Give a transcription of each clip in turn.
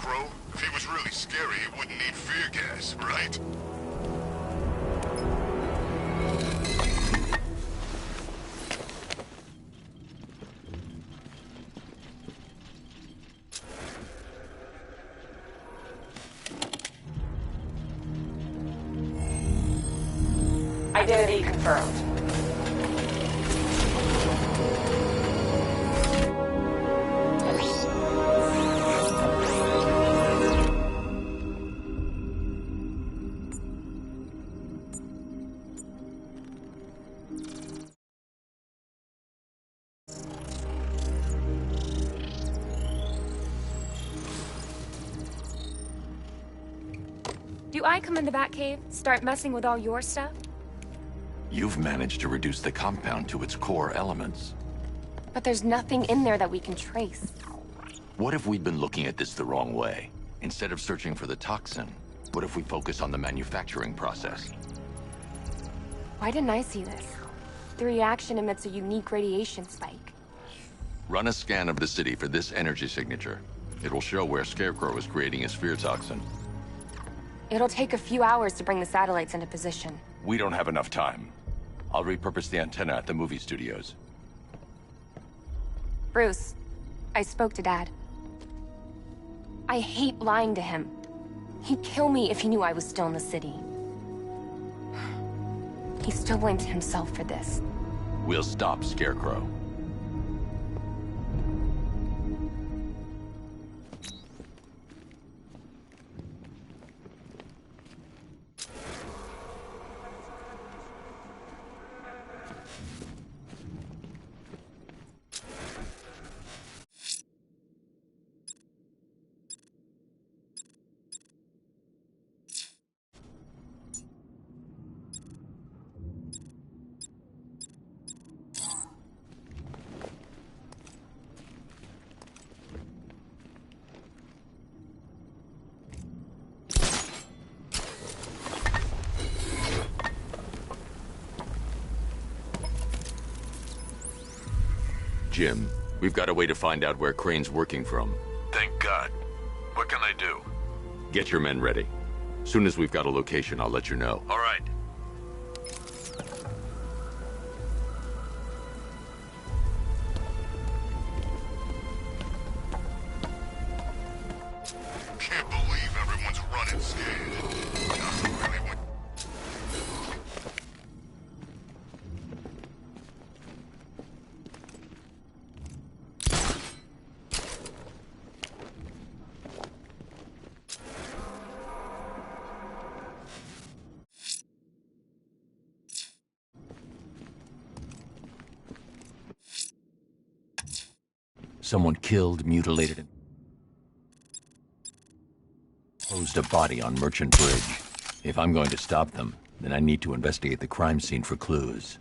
Scarecrow? If he was really scary, he wouldn't need fear gas, right? Identity confirmed. Do I come in the Batcave, start messing with all your stuff? You've managed to reduce the compound to its core elements. But there's nothing in there that we can trace. What if we'd been looking at this the wrong way? Instead of searching for the toxin, what if we focus on the manufacturing process? Why didn't I see this? The reaction emits a unique radiation spike. Run a scan of the city for this energy signature. It will show where Scarecrow is creating his fear toxin. It'll take a few hours to bring the satellites into position. We don't have enough time. I'll repurpose the antenna at the movie studios. Bruce, I spoke to Dad. I hate lying to him. He'd kill me if he knew I was still in the city. He still blames himself for this. We'll stop Scarecrow. Jim, we've got a way to find out where Crane's working from. Thank God. What can I do? Get your men ready. Soon as we've got a location, I'll let you know. All right. Can't believe everyone's running scared. Nothing really went. Someone killed, mutilated, and posed a body on Merchant Bridge. If I'm going to stop them, then I need to investigate the crime scene for clues.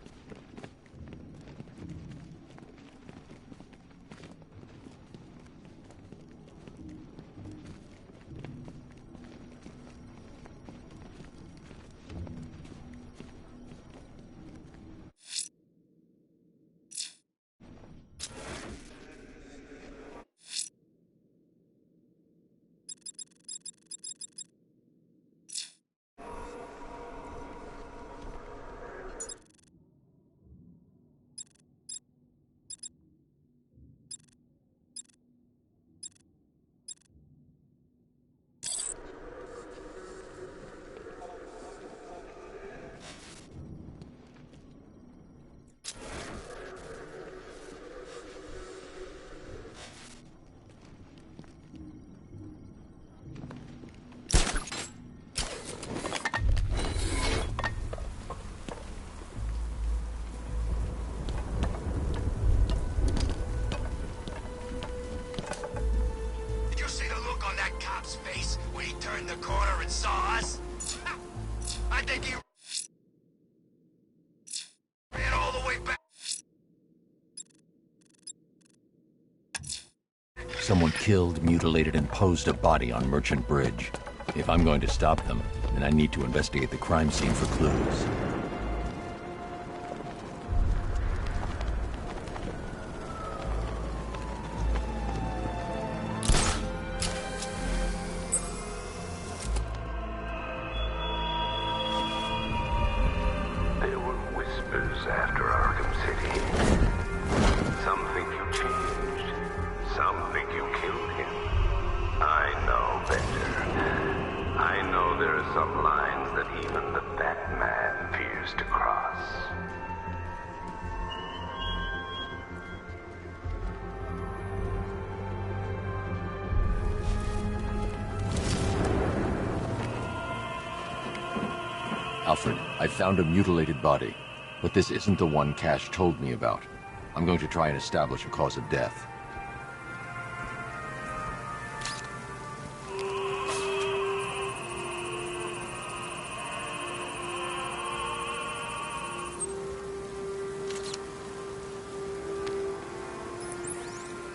The corner and saw us? I think he ran all the way back. Someone killed, mutilated, and posed a body on Merchant Bridge. If I'm going to stop them, then I need to investigate the crime scene for clues. Alfred, I found a mutilated body, but this isn't the one Cash told me about. I'm going to try and establish a cause of death.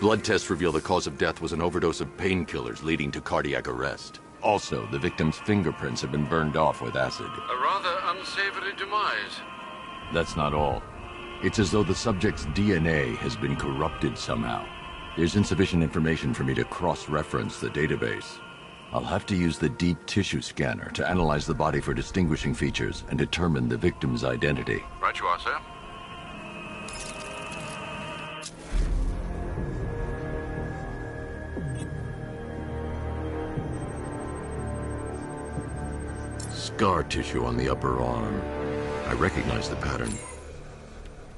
Blood tests reveal the cause of death was an overdose of painkillers leading to cardiac arrest. Also, the victim's fingerprints have been burned off with acid. A rather unsavory demise. That's not all. It's as though the subject's DNA has been corrupted somehow. There's insufficient information for me to cross-reference the database. I'll have to use the deep tissue scanner to analyze the body for distinguishing features and determine the victim's identity. Right you are, sir. Scar tissue on the upper arm. I recognize the pattern.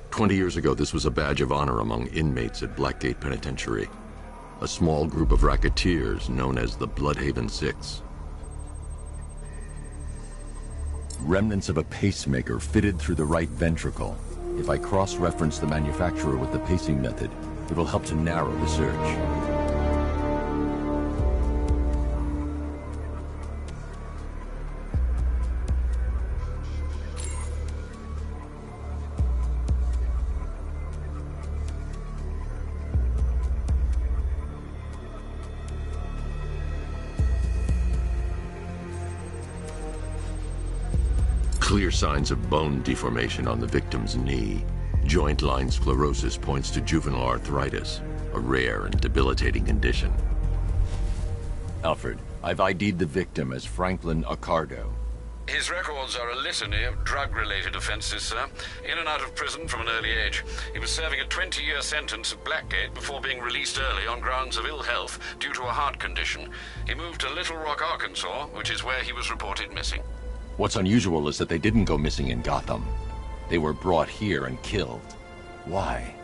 20 years ago, this was a badge of honor among inmates at Blackgate Penitentiary. A small group of racketeers known as the Bloodhaven Six. Remnants of a pacemaker fitted through the right ventricle. If I cross-reference the manufacturer with the pacing method, it will help to narrow the search. Clear signs of bone deformation on the victim's knee. Joint line sclerosis points to juvenile arthritis, a rare and debilitating condition. Alfred, I've ID'd the victim as Franklin Accardo. His records are a litany of drug-related offenses, sir. In and out of prison from an early age. He was serving a 20-year sentence at Blackgate before being released early on grounds of ill health due to a heart condition. He moved to Little Rock, Arkansas, which is where he was reported missing. What's unusual is that they didn't go missing in Gotham. They were brought here and killed. Why?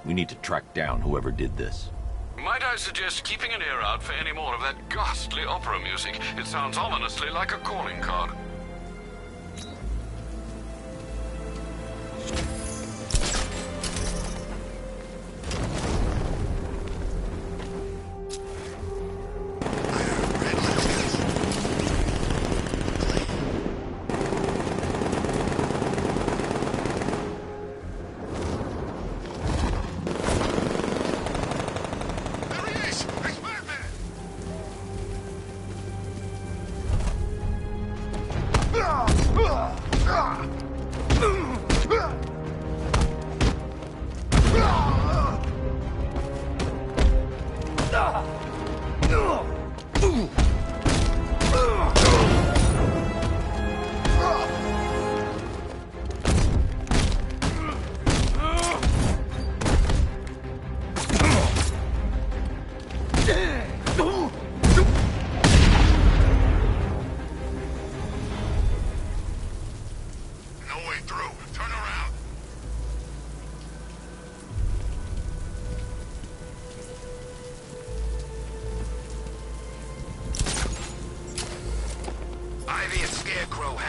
We need to track down whoever did this. Might I suggest keeping an ear out for any more of that ghastly opera music? It sounds ominously like a calling card.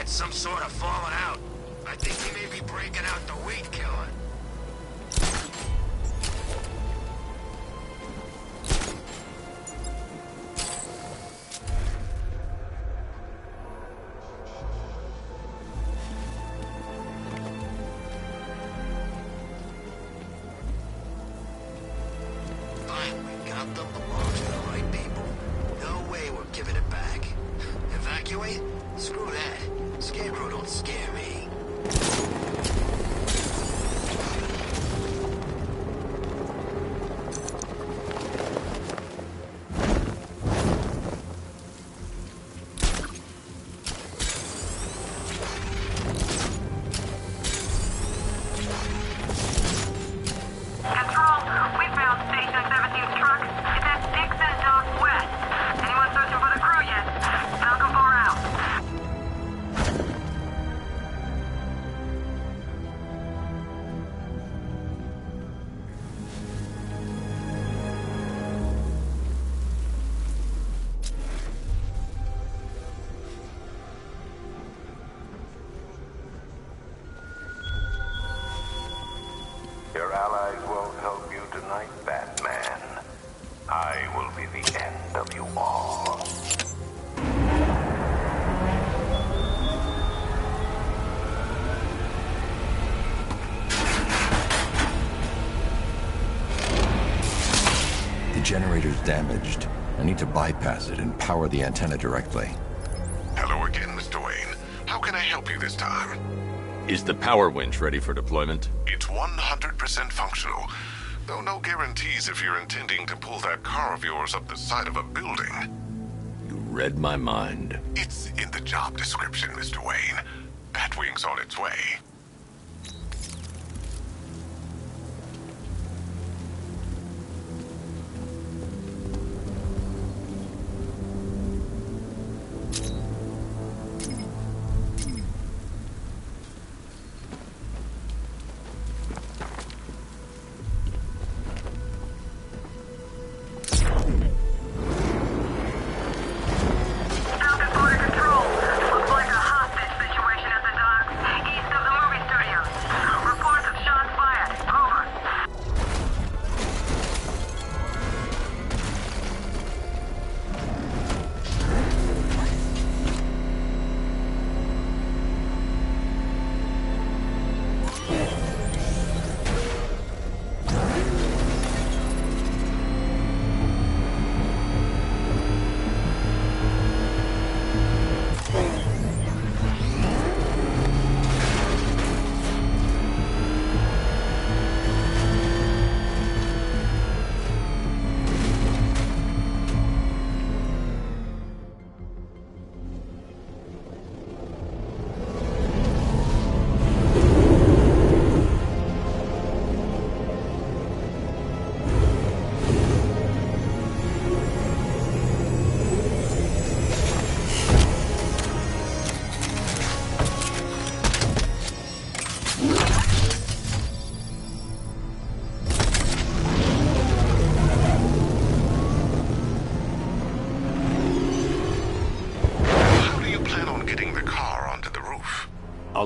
Some sort of falling out. I think he may be breaking out the weed killer. Finally got them belongs to the right people. No way we're giving it back. Evacuate? Screw that. Scarecrow don't scare me. like Batman, I will be the end of you all. The generator's damaged. I need to bypass it and power the antenna directly. Hello again, Mr. Wayne. How can I help you this time? Is the power winch ready for deployment? It's 100% functional, though no guarantees if you're intending to pull that car of yours up the side of a building. You read my mind. It's in the job description, Mr. Wayne. Batwing's on its way.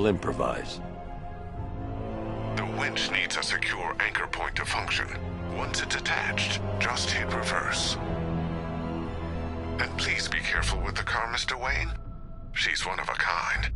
I'll improvise. The winch needs a secure anchor point to function. Once it's attached, just hit reverse. And please be careful with the car, Mr. Wayne. She's one of a kind.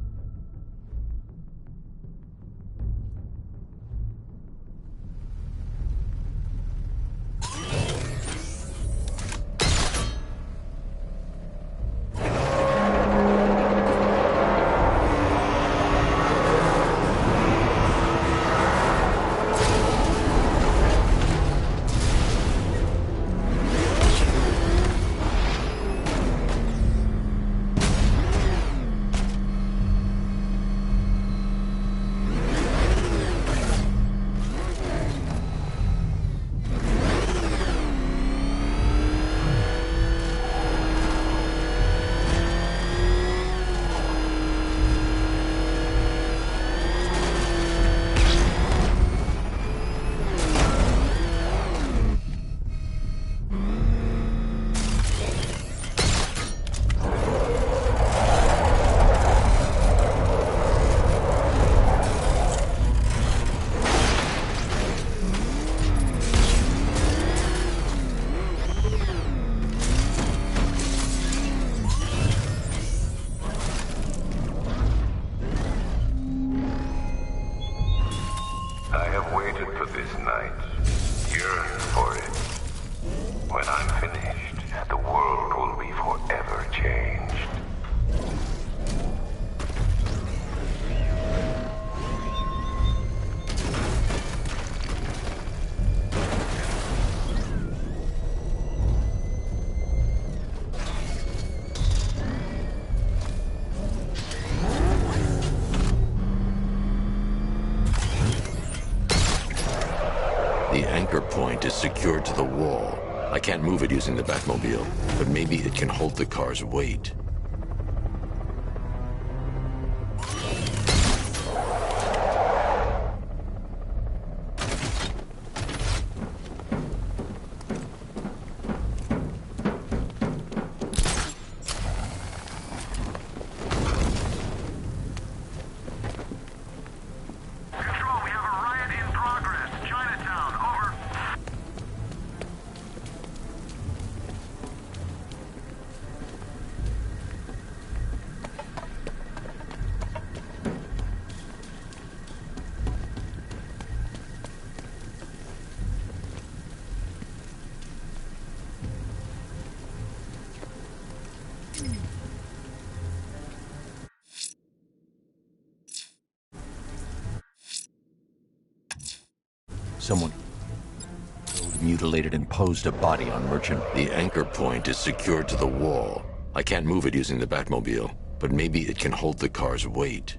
The anchor point is secured to the wall. I can't move it using the Batmobile, but maybe it can hold the car's weight. Someone mutilated and posed a body on Merchant. The anchor point is secured to the wall. I can't move it using the Batmobile, but maybe it can hold the car's weight.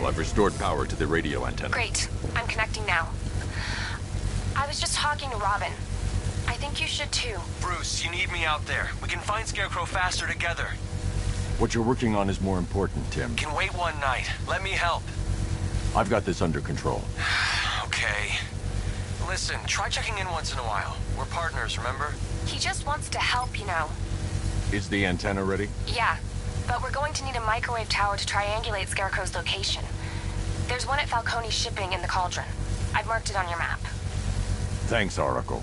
I've restored power to the radio antenna. Great. I'm connecting now. I was just talking to Robin. I think you should too. Bruce, you need me out there. We can find Scarecrow faster together. What you're working on is more important, Tim. Can wait one night. Let me help. I've got this under control. Okay. Listen, try checking in once in a while. We're partners, remember? He just wants to help, you know. Is the antenna ready? Yeah, but we're going to need a microwave tower to triangulate Scarecrow's location. There's one at Falcone's shipping in the Cauldron. I've marked it on your map. Thanks, Oracle.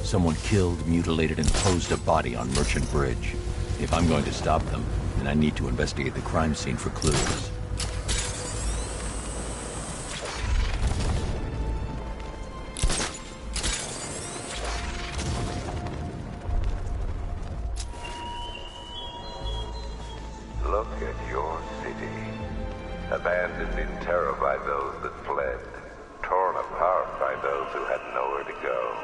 Someone killed, mutilated, and posed a body on Merchant Bridge. If I'm going to stop them, then I need to investigate the crime scene for clues. Look at your city. Abandoned in terror by those that fled. Torn apart by those who had nowhere to go.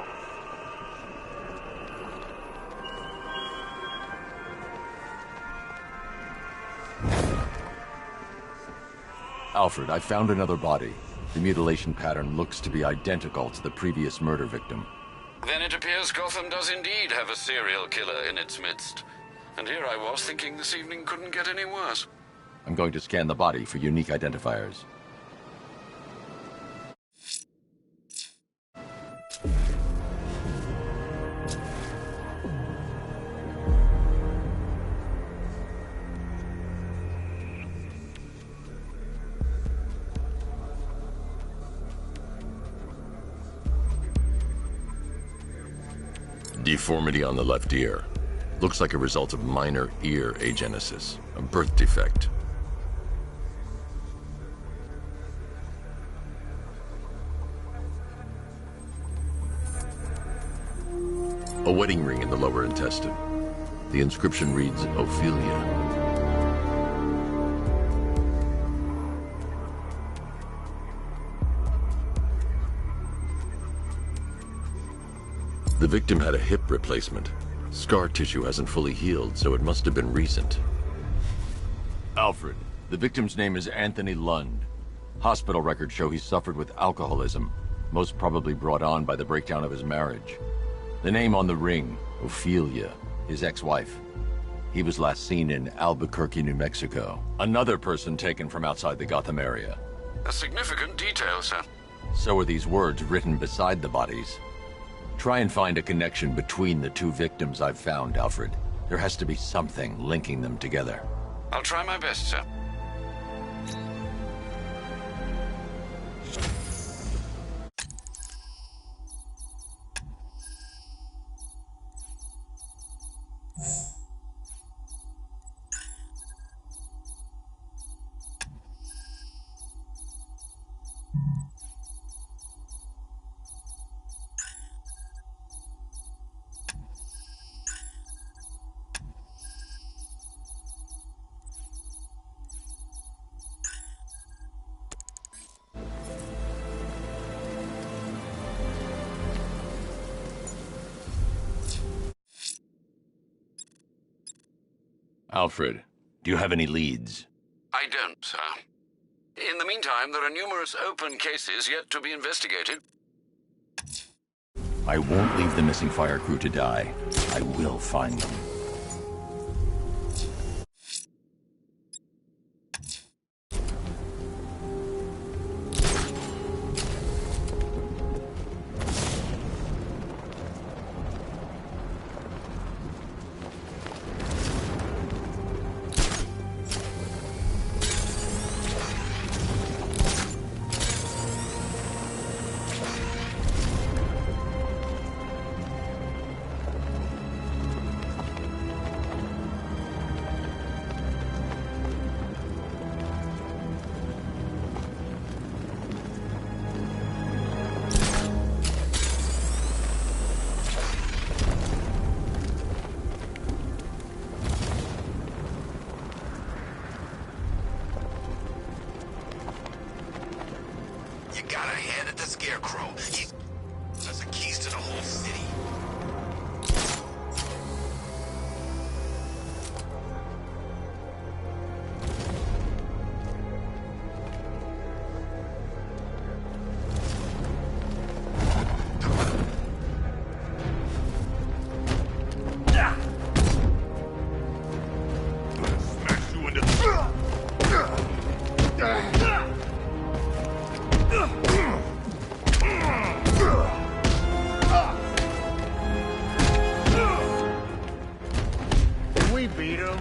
Alfred, I found another body. The mutilation pattern looks to be identical to the previous murder victim. Then it appears Gotham does indeed have a serial killer in its midst. And here I was thinking this evening couldn't get any worse. I'm going to scan the body for unique identifiers. Deformity on the left ear. Looks like a result of minor ear agenesis, a birth defect. A wedding ring in the lower intestine. The inscription reads, Ophelia. The victim had a hip replacement. Scar tissue hasn't fully healed, so it must have been recent. Alfred, the victim's name is Anthony Lund. Hospital records show he suffered with alcoholism, most probably brought on by the breakdown of his marriage. The name on the ring, Ophelia, his ex-wife. He was last seen in Albuquerque, New Mexico. Another person taken from outside the Gotham area. A significant detail, sir. So are these words written beside the bodies. Try and find a connection between the two victims I've found, Alfred. There has to be something linking them together. I'll try my best, sir. Alfred, do you have any leads? I don't, sir. In the meantime, there are numerous open cases yet to be investigated. I won't leave the missing fire crew to die. I will find them. You gotta hand it to Scarecrow. He has the keys to the whole city. Smash you into the... We beat him.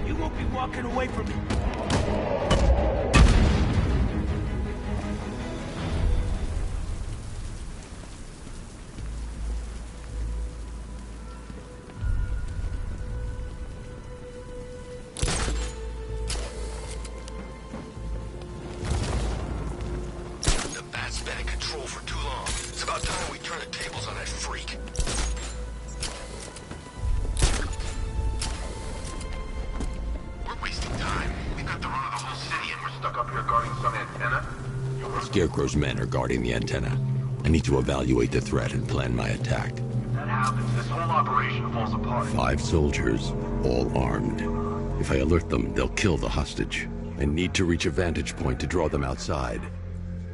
You won't be walking away from me. The bat's been in control for too long. It's about time we turn the tables on that freak. We're wasting time. We've got the run of the whole city and we're stuck up here guarding some antenna. Scarecrow's men are guarding the antenna. I need to evaluate the threat and plan my attack. If that happens, this whole operation falls apart. 5 soldiers, all armed. If I alert them, they'll kill the hostage. I need to reach a vantage point to draw them outside.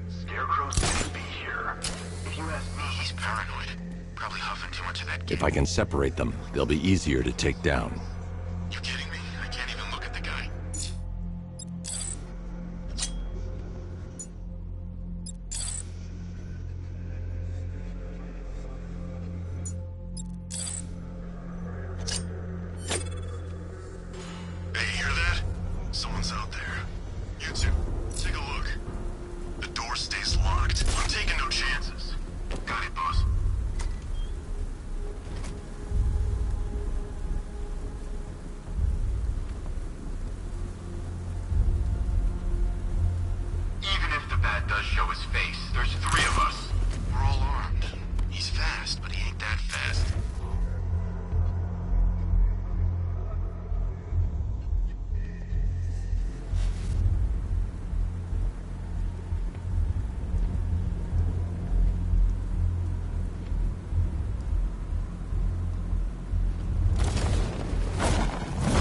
Scarecrow shouldn't be here. If you ask me, he's paranoid. Probably huffing too much of that If I can separate them, they'll be easier to take down. You kidding me? I can't even look at the guy. Hey, you hear that? Someone's out there. You two, take a look. The door stays locked. I'm taking no chances. Got it, boss. Even if the bat does show his face, there's 3 of us. We're all armed. He's fast, but he ain't that fast.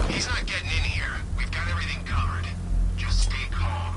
He's not getting in here. We've got everything covered. Just stay calm.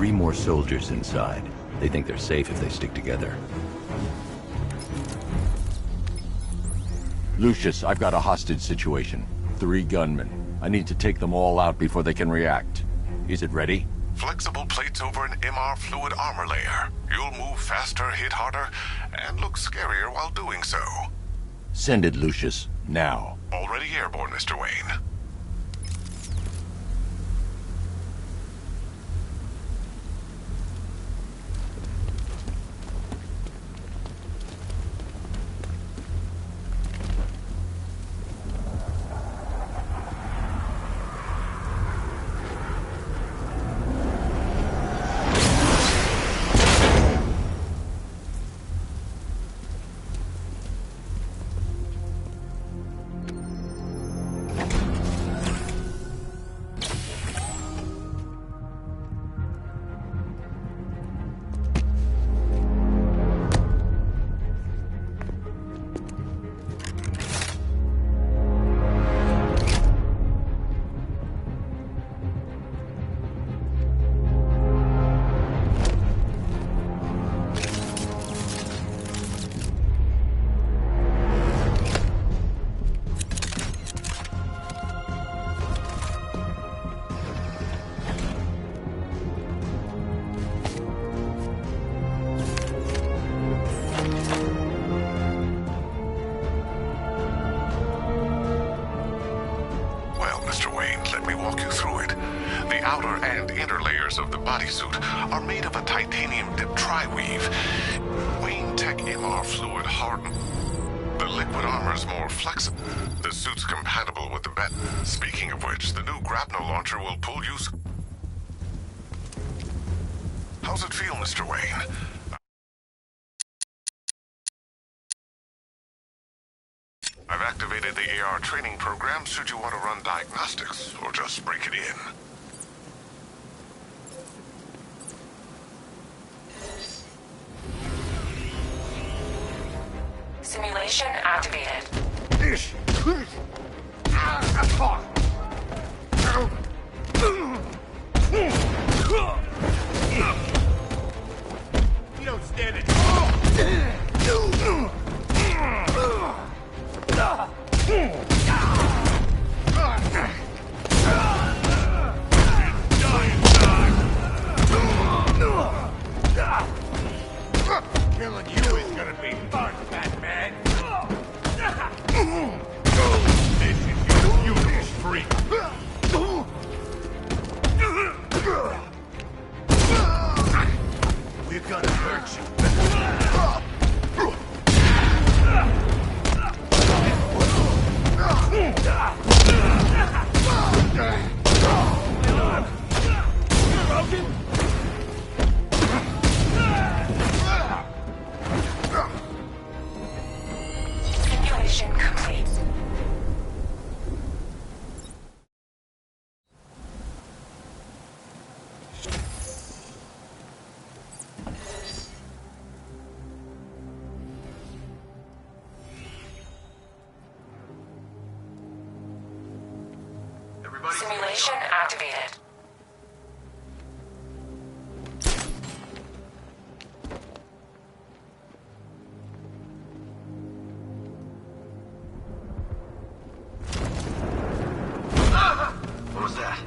3 more soldiers inside. They think they're safe if they stick together. Lucius, I've got a hostage situation. 3 gunmen. I need to take them all out before they can react. Is it ready? Flexible plates over an MR fluid armor layer. You'll move faster, hit harder, and look scarier while doing so. Send it, Lucius. Now. Already airborne, Mr. Wayne. Of the bodysuit are made of a titanium dip tri-weave. Wayne Tech MR fluid hardened. The liquid armor is more flexible. The suit's compatible with the bat. Speaking of which, the new grapnel launcher will pull you. How's it feel, Mr. Wayne? I've activated the AR training program should you want to run diagnostics or just break it in. Simulation activated. You don't stand it. Killing you is gonna be fun, Batman. This is your unit, freak. We're gonna hurt you. Simulation complete. Simulation activated. What was that?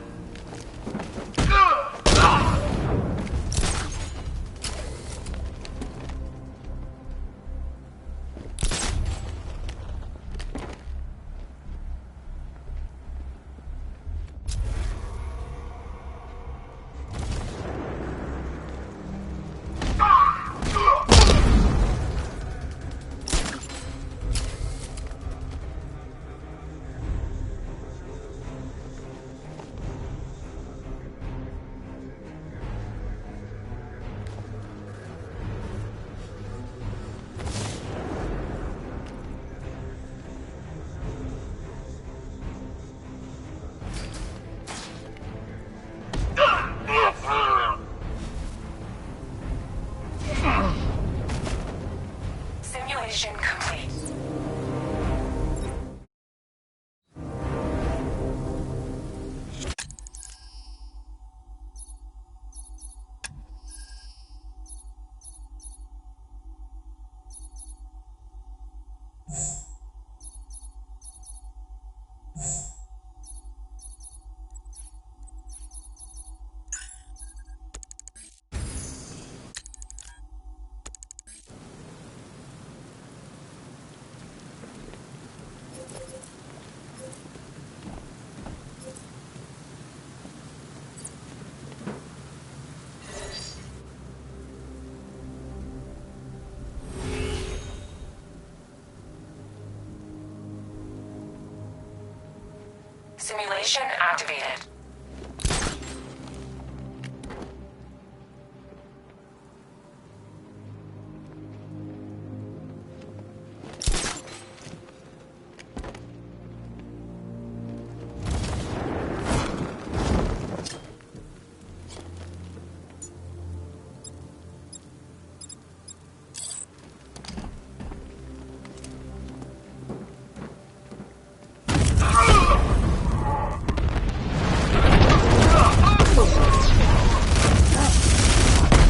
Simulation activated.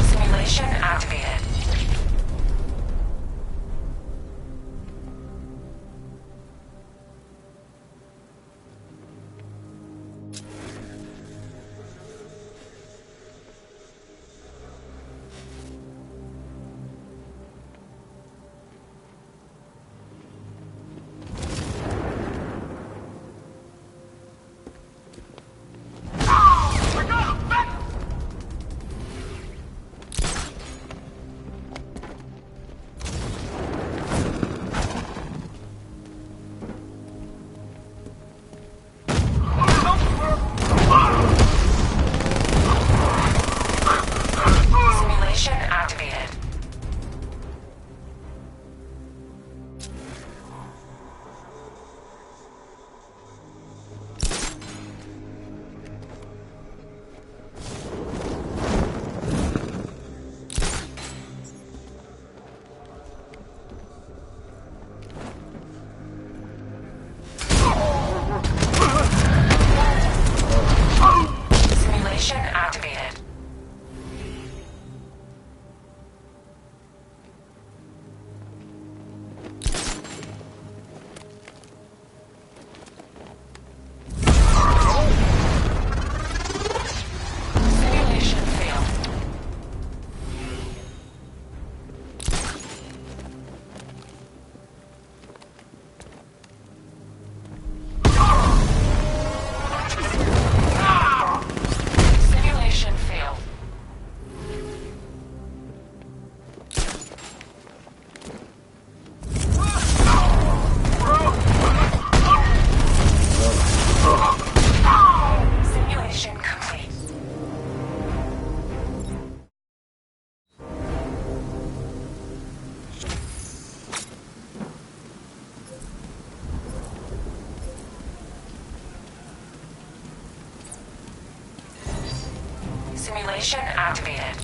Simulation activated. Simulation activated. Simulation activated. Simulation failed. Simulation failed. Simulation complete. Simulation activated.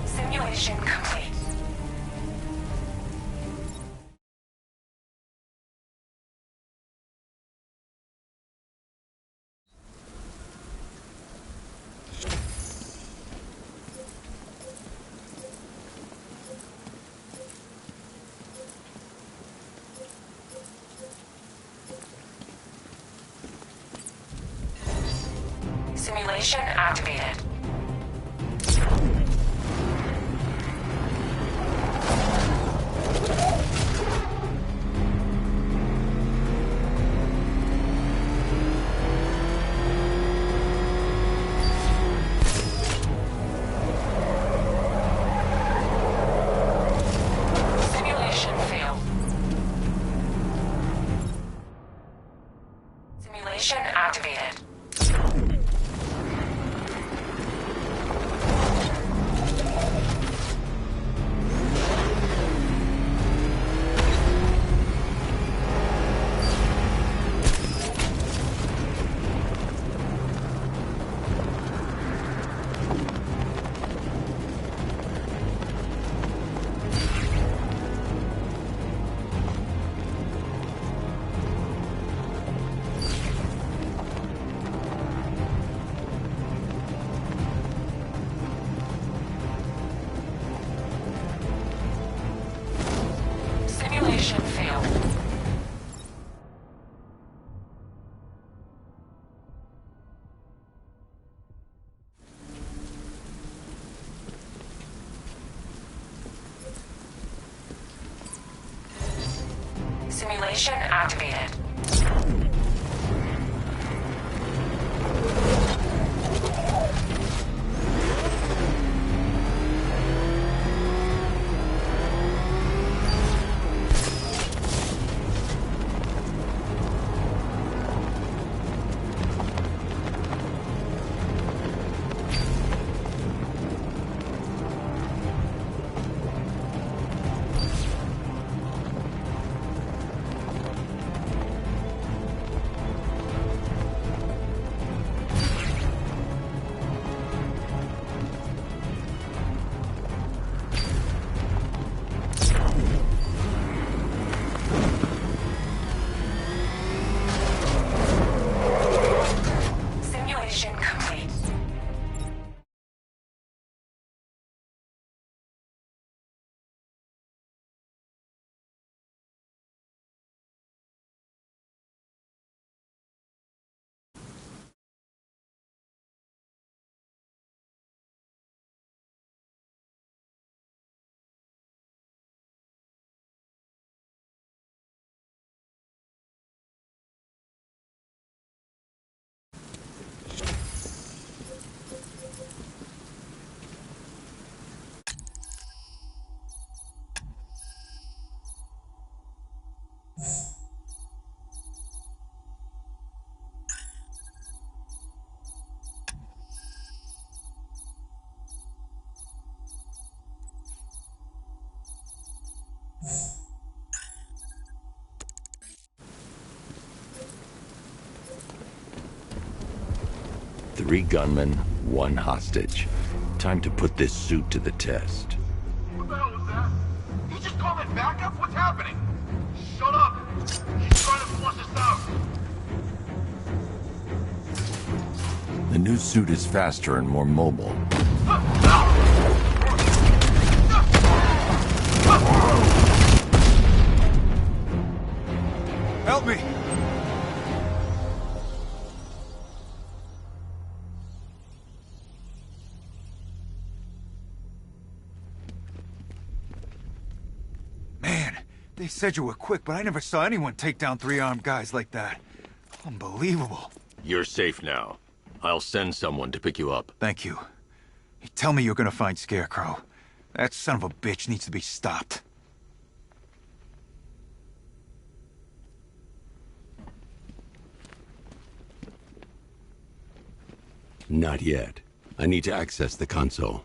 Simulation complete. Simulation activated. Mission failed. Simulation activated. Simulation complete. Three gunmen, one hostage. Time to put this suit to the test. What the hell was that? You just called it backup? What's happening? Shut up! He's trying to flush us out! The new suit is faster and more mobile. Help me! Man, they said you were quick, but I never saw anyone take down three armed guys like that. Unbelievable. You're safe now. I'll send someone to pick you up. Thank you. Hey, tell me you're gonna find Scarecrow. That son of a bitch needs to be stopped. Not yet. I need to access the console.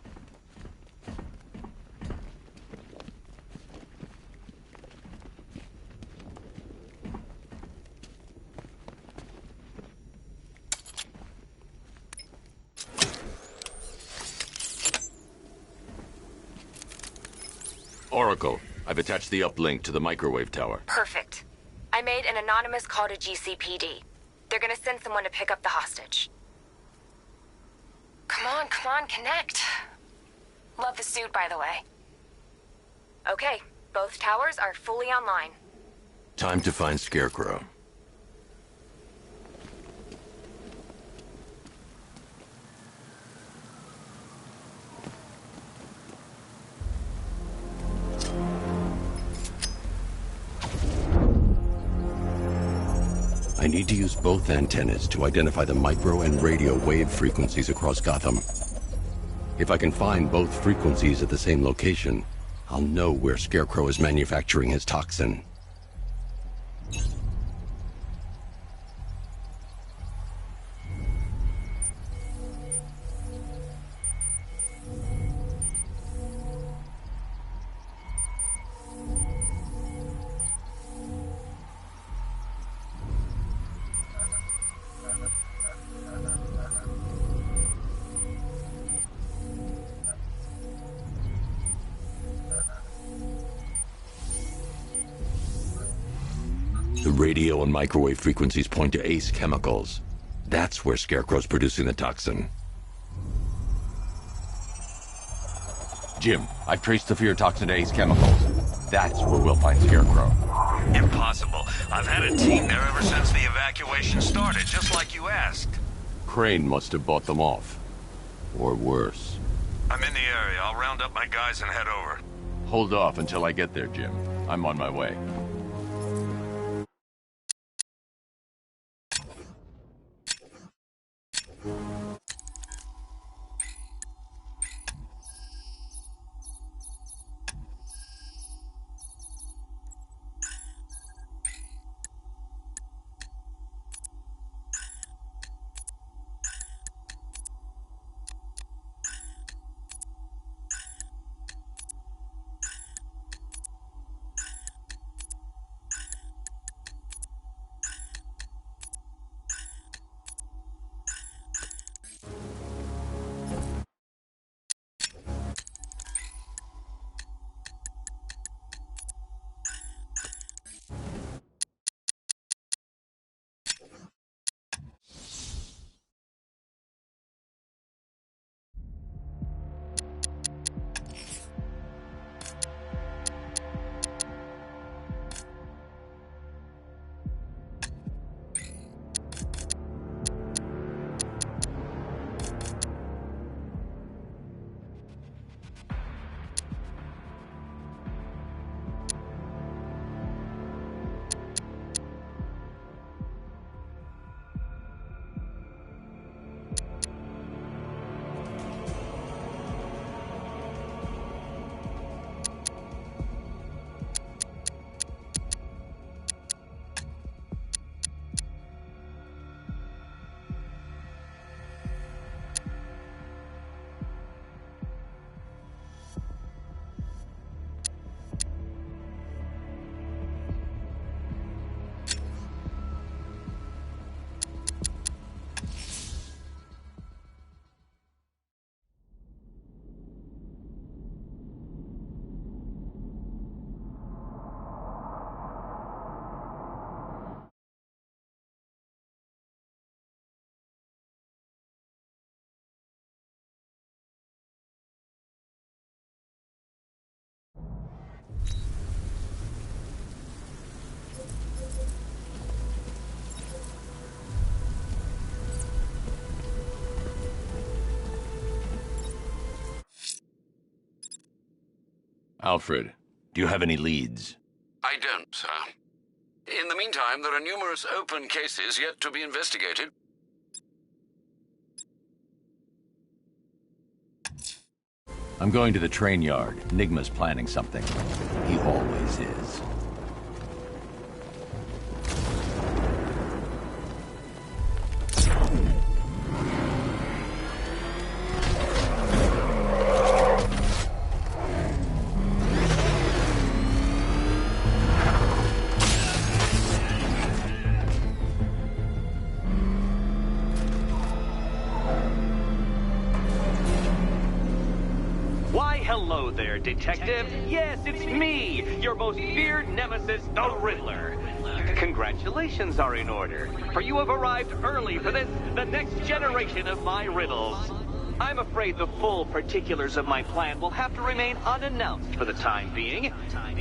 Oracle, I've attached the uplink to the microwave tower. Perfect. I made an anonymous call to GCPD. They're gonna send someone to pick up the hostage. Come on, connect. Love the suit, by the way. Okay, both towers are fully online. Time to find Scarecrow. I need to use both antennas to identify the micro and radio wave frequencies across Gotham. If I can find both frequencies at the same location, I'll know where Scarecrow is manufacturing his toxin. The radio and microwave frequencies point to Ace Chemicals. That's where Scarecrow's producing the toxin. Jim, I've traced the fear toxin to Ace Chemicals. That's where we'll find Scarecrow. Impossible. I've had a team there ever since the evacuation started, just like you asked. Crane must have bought them off. Or worse. I'm in the area. I'll round up my guys and head over. Hold off until I get there, Jim. I'm on my way. Alfred, do you have any leads? I don't, sir. In the meantime, there are numerous open cases yet to be investigated. I'm going to the train yard. Nigma's planning something. He always is. Hello there, Detective. Yes, it's me, your most feared nemesis, the Riddler. Congratulations are in order, for you have arrived early for this, the next generation of my riddles. I'm afraid the full particulars of my plan will have to remain unannounced for the time being,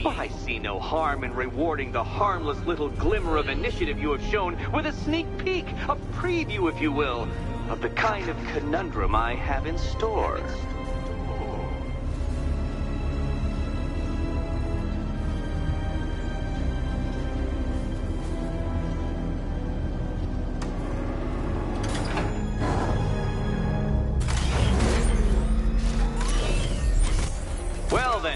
but I see no harm in rewarding the harmless little glimmer of initiative you have shown with a sneak peek, a preview, if you will, of the kind of conundrum I have in store.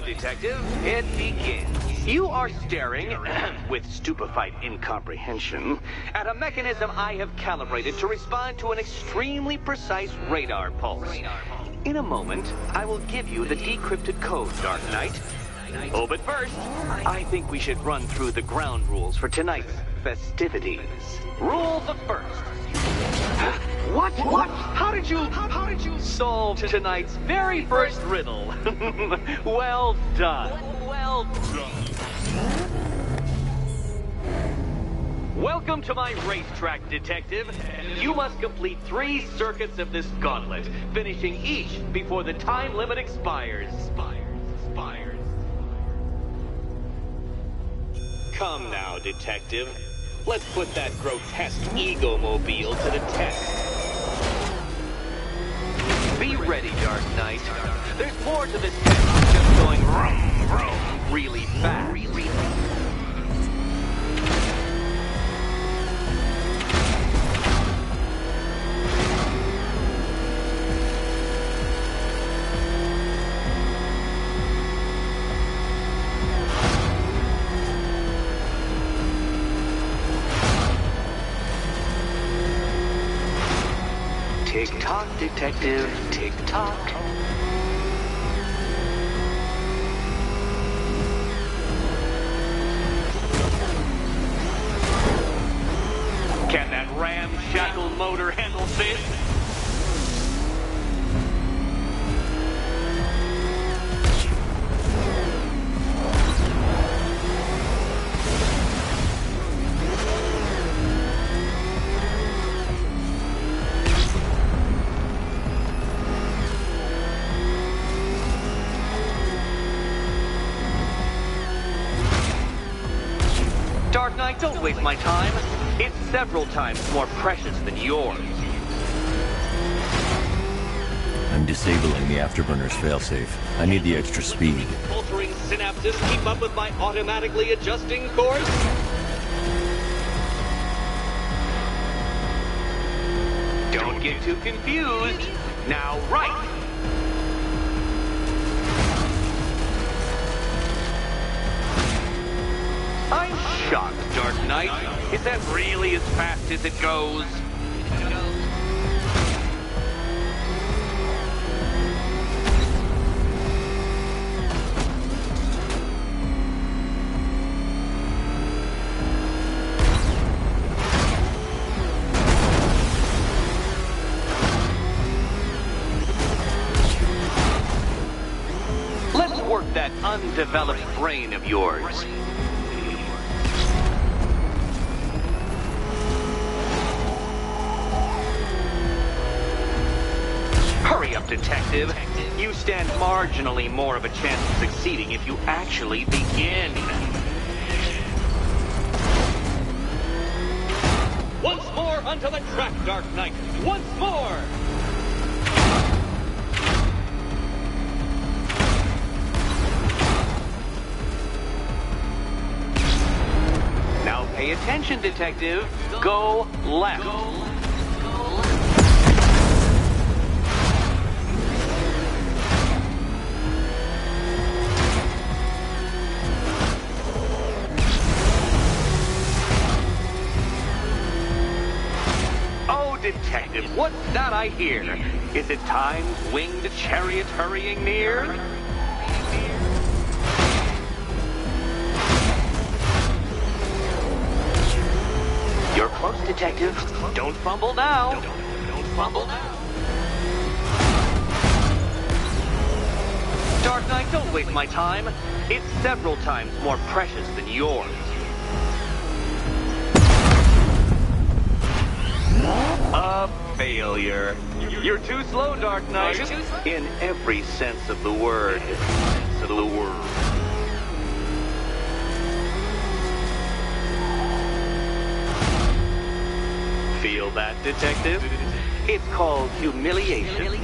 Detective, it begins. You are staring, with stupefied incomprehension, at a mechanism I have calibrated to respond to an extremely precise radar pulse. In a moment, I will give you the decrypted code, Dark Knight. Oh, but first, I think we should run through the ground rules for tonight's festivities. Rule the first. What? How did you solve tonight's very first riddle? Well done. Well done. Welcome to my racetrack, Detective. You must complete 3 circuits of this gauntlet, finishing each before the time limit expires. Come now, Detective. Let's put that grotesque ego-mobile to the test. Be ready, Dark Knight. There's more to this test than just going vroom, vroom really fast. Tick-tock, Detective, tick-tock. Can that ramshackle motor handle this? Dark Knight, don't waste my time. It's several times more precious than yours. I'm disabling the afterburner's failsafe. I need the extra speed. Altering synapses keep up with my automatically adjusting course? Don't get too confused. Now, right. I'm shocked, Dark Knight. Is that really as fast as it goes? Let's work that undeveloped brain of yours. Hurry up, Detective. You stand marginally more of a chance of succeeding if you actually begin. Once more onto the track, Dark Knight. Once more! Now pay attention, Detective. Go left. Detective, what's that I hear? Is it time's winged chariot hurrying near? You're close, Detective. Don't fumble now. Don't fumble now. Dark Knight, don't waste my time. It's several times more precious than yours. A failure. You're too slow, Dark Knight. In every sense of the word. Feel that, Detective? It's called humiliation.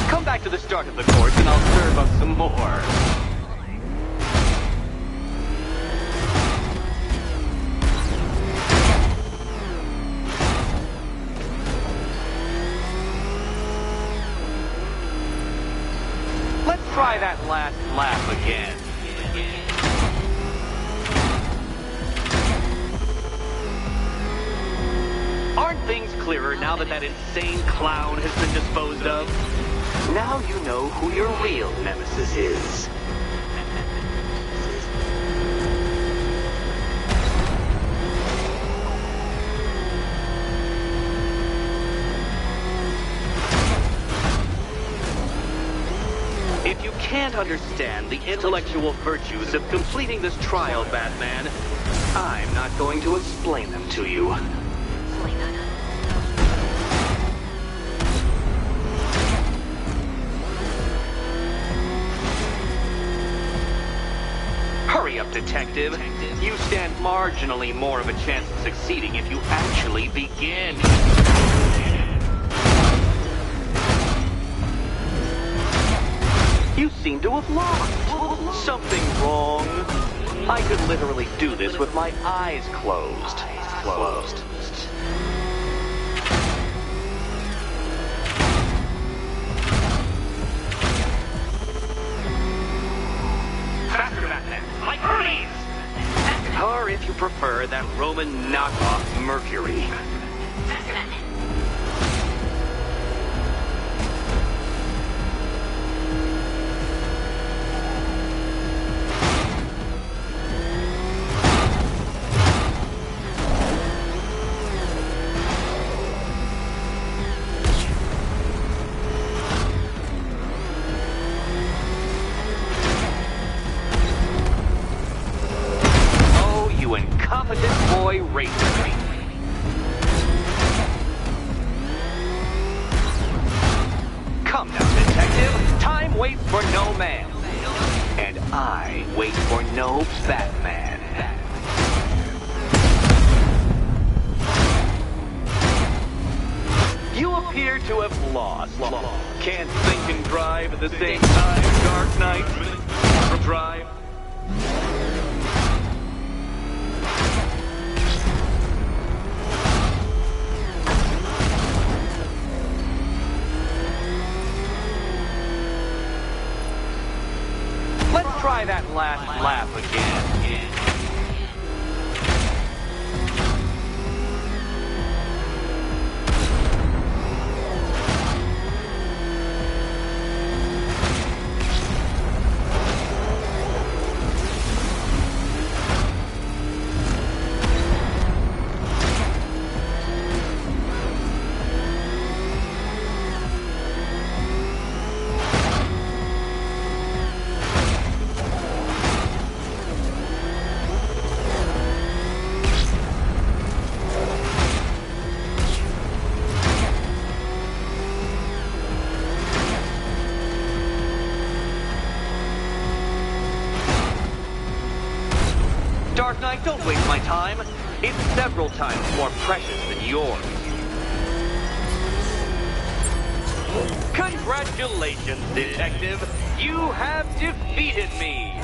Come back to the start of the course and I'll serve up some more. Try that last laugh again. Aren't things clearer now that that insane clown has been disposed of? Now you know who your real nemesis is. If you can't understand the intellectual virtues of completing this trial, Batman, I'm not going to explain them to you. Hurry hurry up, Detective. You stand marginally more of a chance of succeeding if you actually begin. You seem to have lost. Something wrong? I could literally do this with my eyes closed. Faster than that, like Hermes! Or if you prefer, that Roman knockoff Mercury. Faster than that. Boy racer. Come now, Detective. Time waits for no man. And I wait for no Batman. You appear to have lost. Can't think and drive at the same time, Dark Knight. Drive. Let's try that last lap again. Dark Knight, don't waste my time. It's several times more precious than yours. Congratulations, Detective. You have defeated me.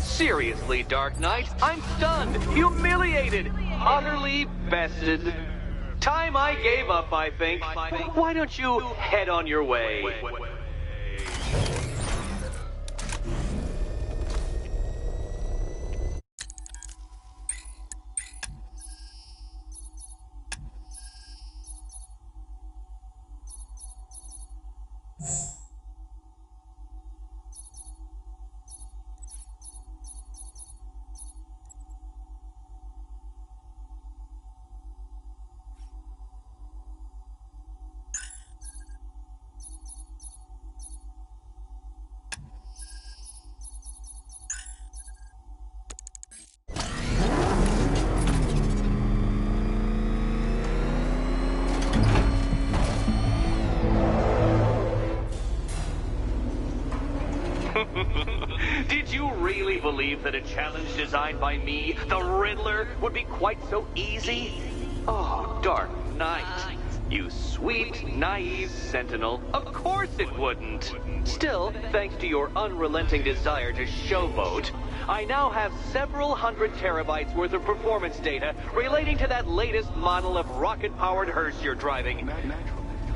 Seriously, Dark Knight, I'm stunned, humiliated, utterly bested. Time I gave up, I think. Why don't you head on your way? Did you really believe that a challenge designed by me, the Riddler, would be quite so easy? Oh, Dark Knight. You sweet, naive sentinel. Of course it wouldn't. Still, thanks to your unrelenting desire to showboat, I now have several hundred terabytes worth of performance data relating to that latest model of rocket-powered hearse you're driving.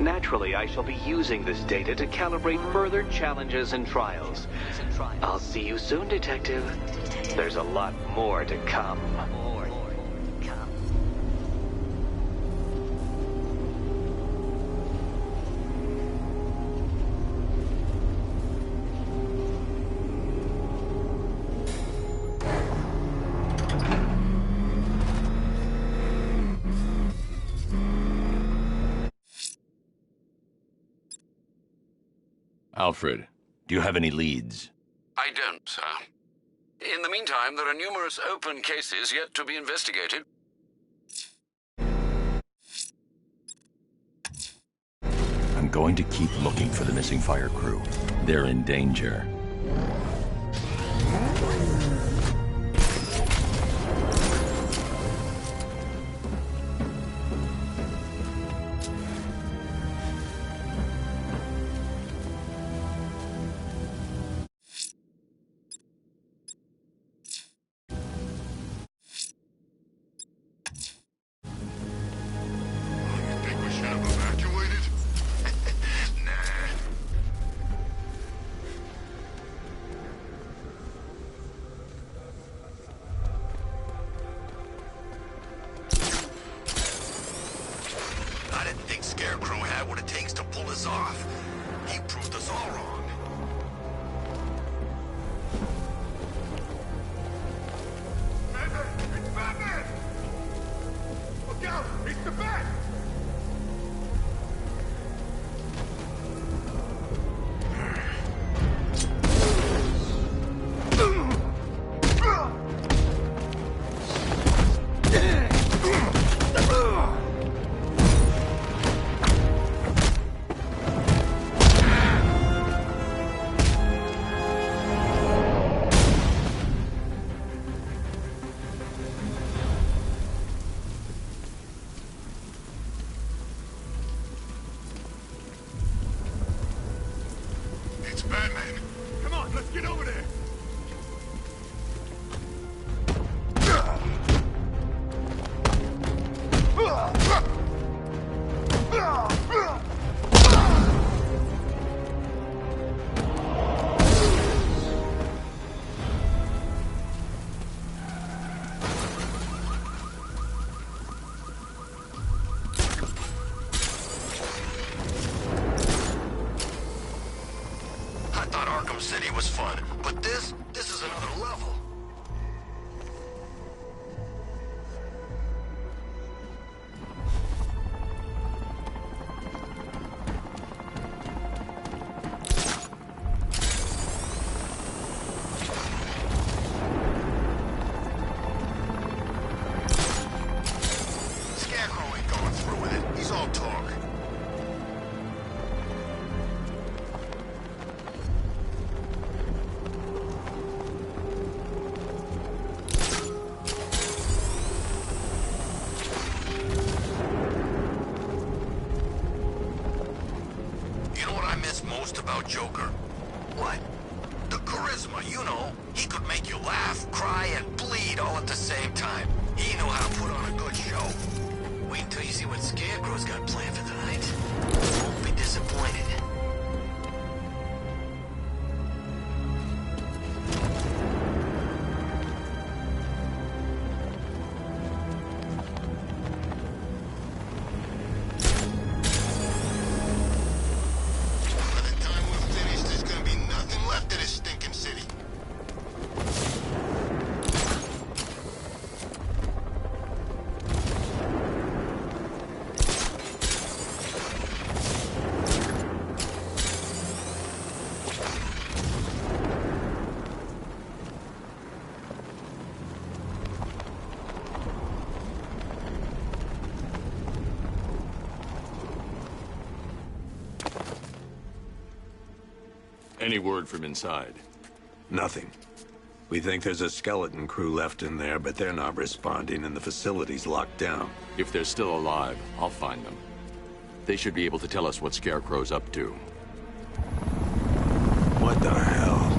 Naturally, I shall be using this data to calibrate further challenges and trials. I'll see you soon, Detective. There's a lot more to come. Alfred, do you have any leads? I don't, sir. In the meantime, there are numerous open cases yet to be investigated. I'm going to keep looking for the missing fire crew. They're in danger. about Joker. What? The charisma, you know. He could make you laugh, cry, and bleed all at the same time. He knew how to put on a good show. Wait until you see what Scarecrow's got planned for tonight. You won't be disappointed. Any word from inside? Nothing. We think there's a skeleton crew left in there, but they're not responding and the facility's locked down. If they're still alive, I'll find them. They should be able to tell us what Scarecrow's up to. What the hell?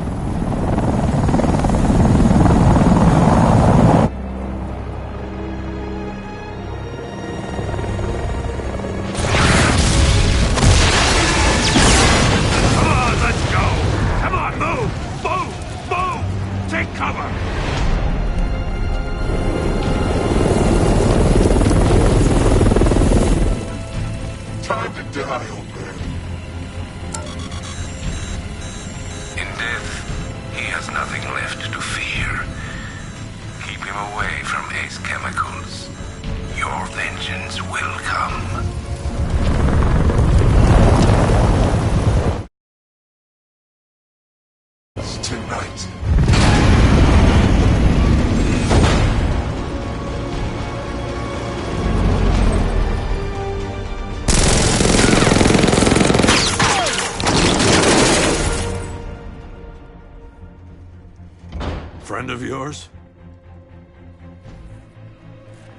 Friend of yours?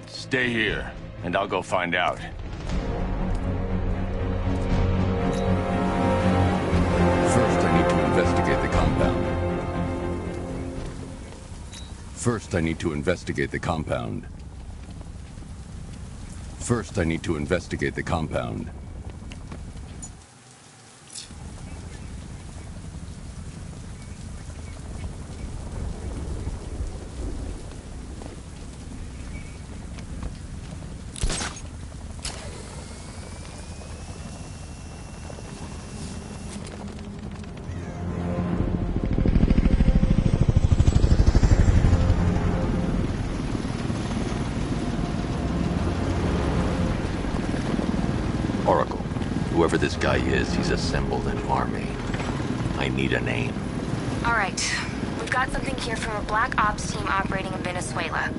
Stay here, and I'll go find out. First, I need to investigate the compound. First, I need to investigate the compound. First, I need to investigate the compound. Whoever this guy is, he's assembled an army. I need a name. All right. We've got something here from a Black Ops team operating in Venezuela.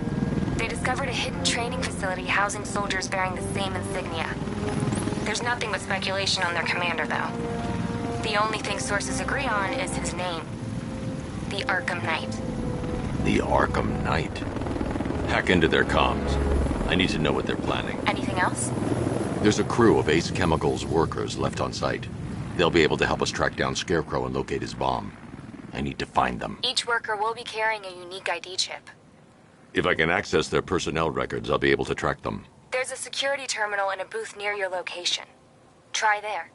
They discovered a hidden training facility housing soldiers bearing the same insignia. There's nothing but speculation on their commander, though. The only thing sources agree on is his name. The Arkham Knight. The Arkham Knight? Hack into their comms. I need to know what they're planning. Anything else? There's a crew of Ace Chemicals workers left on site. They'll be able to help us track down Scarecrow and locate his bomb. I need to find them. Each worker will be carrying a unique ID chip. If I can access their personnel records, I'll be able to track them. There's a security terminal in a booth near your location. Try there.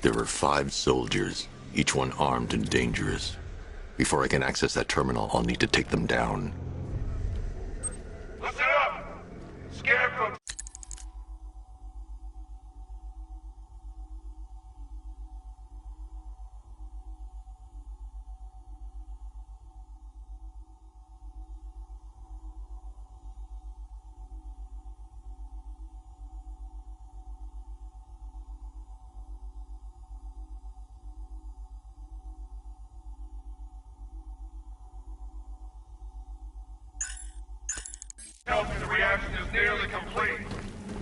There are 5 soldiers, each one armed and dangerous. Before I can access that terminal, I'll need to take them down. Listen up! Scarecrow! The reaction is nearly complete.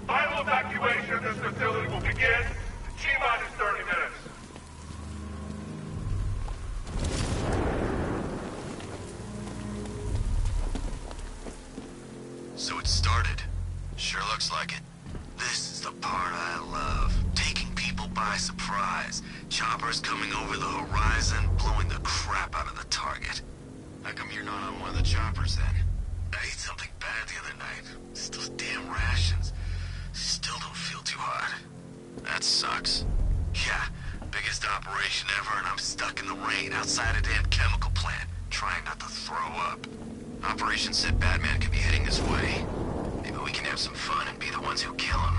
Final evacuation of this facility will begin in T-minus 30 minutes. So it started. Sure looks like it. This is the part I love. Choppers coming over the horizon, blowing the crap out of the target. How come you're not on one of the choppers then? I ate something bad the other night. It's those damn rations. Still don't feel too hot. That sucks. Yeah, biggest operation ever, and I'm stuck in the rain outside a damn chemical plant, trying not to throw up. Operation said Batman could be heading this way. Maybe we can have some fun and be the ones who kill him.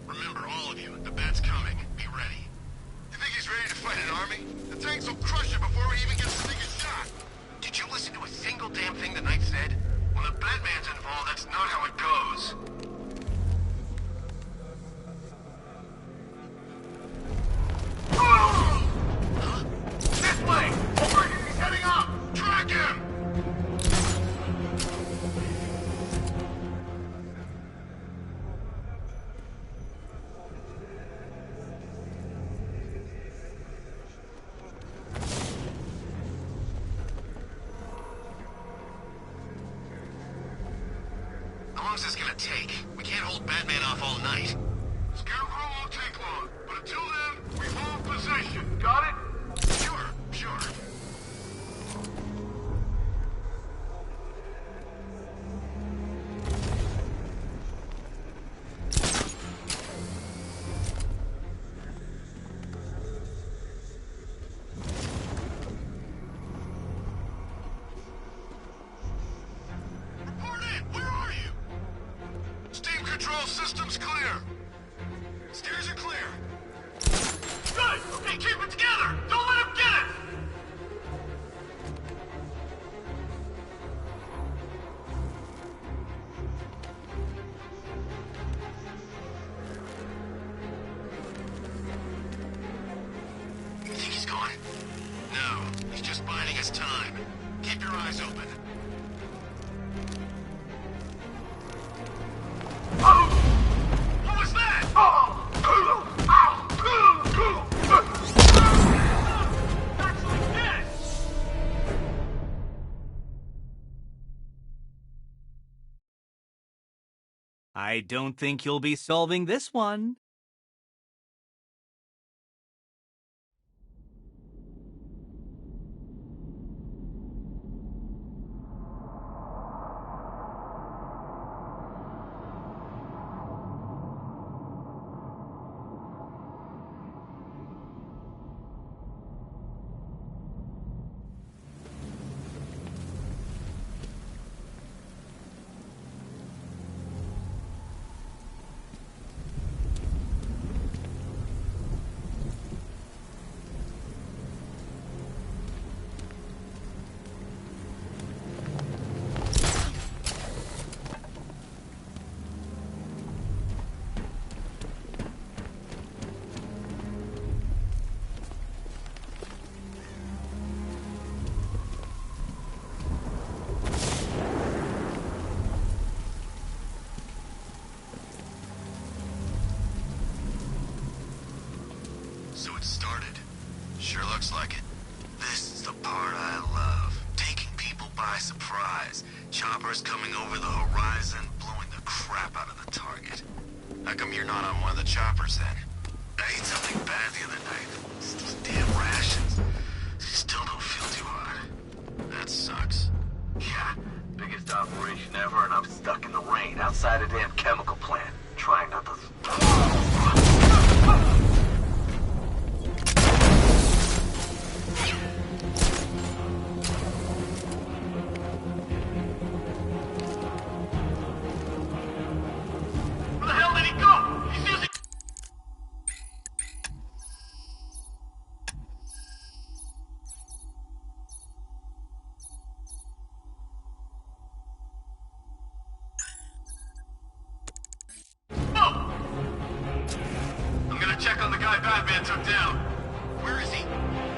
Remember, all of you, the Bat's coming. Be ready. You think he's ready to fight an army? The tanks will crush it before he even gets to take a shot. Did you listen to a single damn thing the Knight said? When the Batman's involved, that's not how it goes. Huh? This way! He's heading up! Track him! How long is this gonna take? We can't hold Batman off all night. Scarecrow won't take long, but until then, we hold position. Got it? Sure. Report in! Where are you? Steam control systems clear. Stairs are clear. Good! Okay, keep it together! Don't let him get it! You think he's gone? No, he's just biding his time. Keep your eyes open. What was that? Actually did! I don't think you'll be solving this one. So it started. Sure looks like it. This is the part I love. Taking people by surprise. Choppers coming over the horizon, blowing the crap out of the target. How come you're not on one of the choppers then? I ate something bad the other night. It's those damn rations. Still don't feel too hot. That sucks. Yeah, biggest operation ever, and I'm stuck in the rain outside a damn chemical plant, trying not to... Where the hell did he go? He's using... Oh! I'm gonna check on the guy Batman took down. Where is he?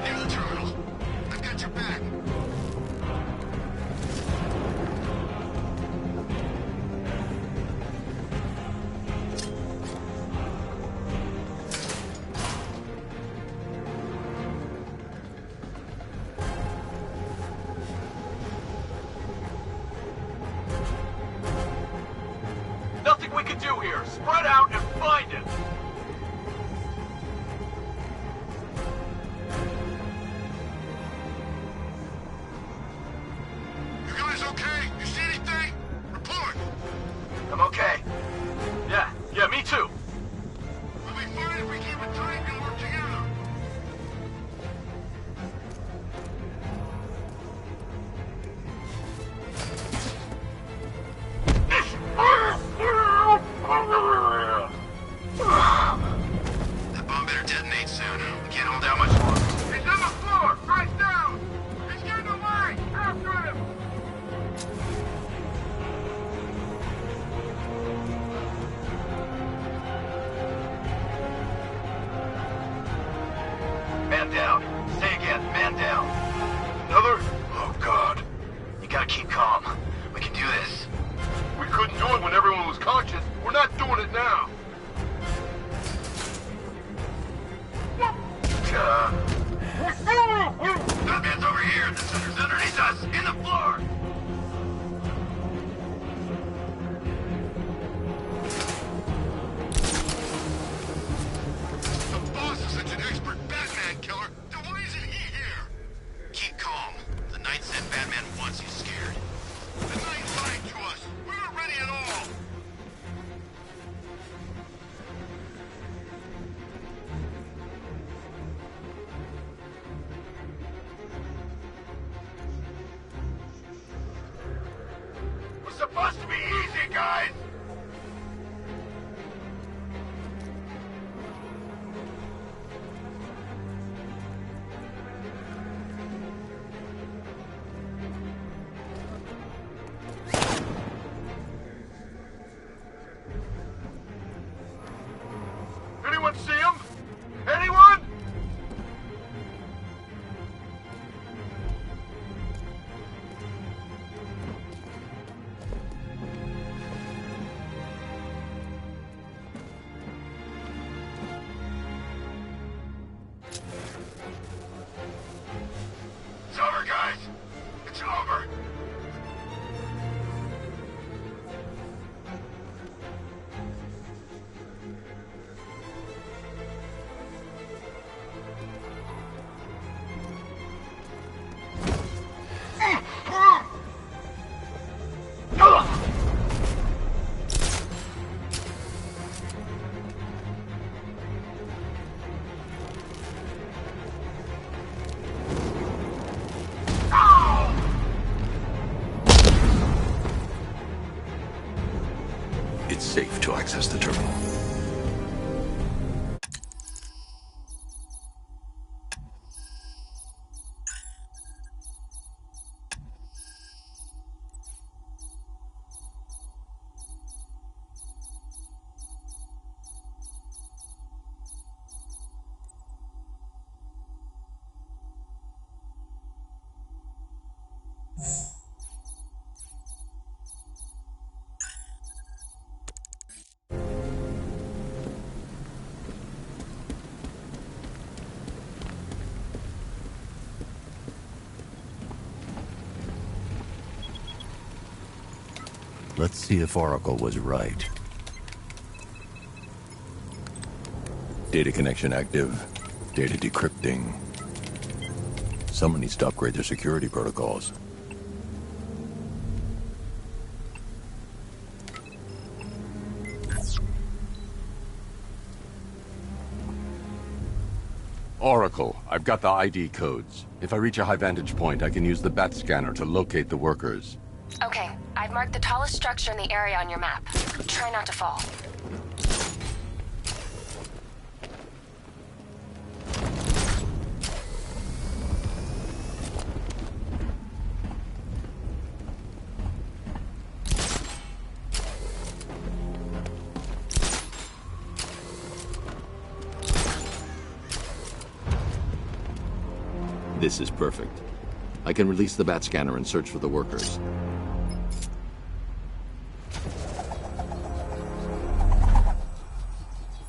Near the terminal. I've got your back. Nothing we can do here. Spread out and find him. Batman's over here! The center's underneath us! In the floor! The boss is such an expert Batman killer, then why isn't he here? Keep calm. The Knight said Batman wants you scared. The Knight lied to us. We weren't ready at all. It was supposed to be easy, guys. Anyone see him? Anyone? It's over, guys. It's over. It's safe to access the terminal. Let's see if Oracle was right. Data connection active. Data decrypting. Someone needs to upgrade their security protocols. Oracle, I've got the ID codes. If I reach a high vantage point, I can use the bat scanner to locate the workers. Okay, I've marked the tallest structure in the area on your map. Try not to fall. This is perfect. I can release the bat scanner and search for the workers.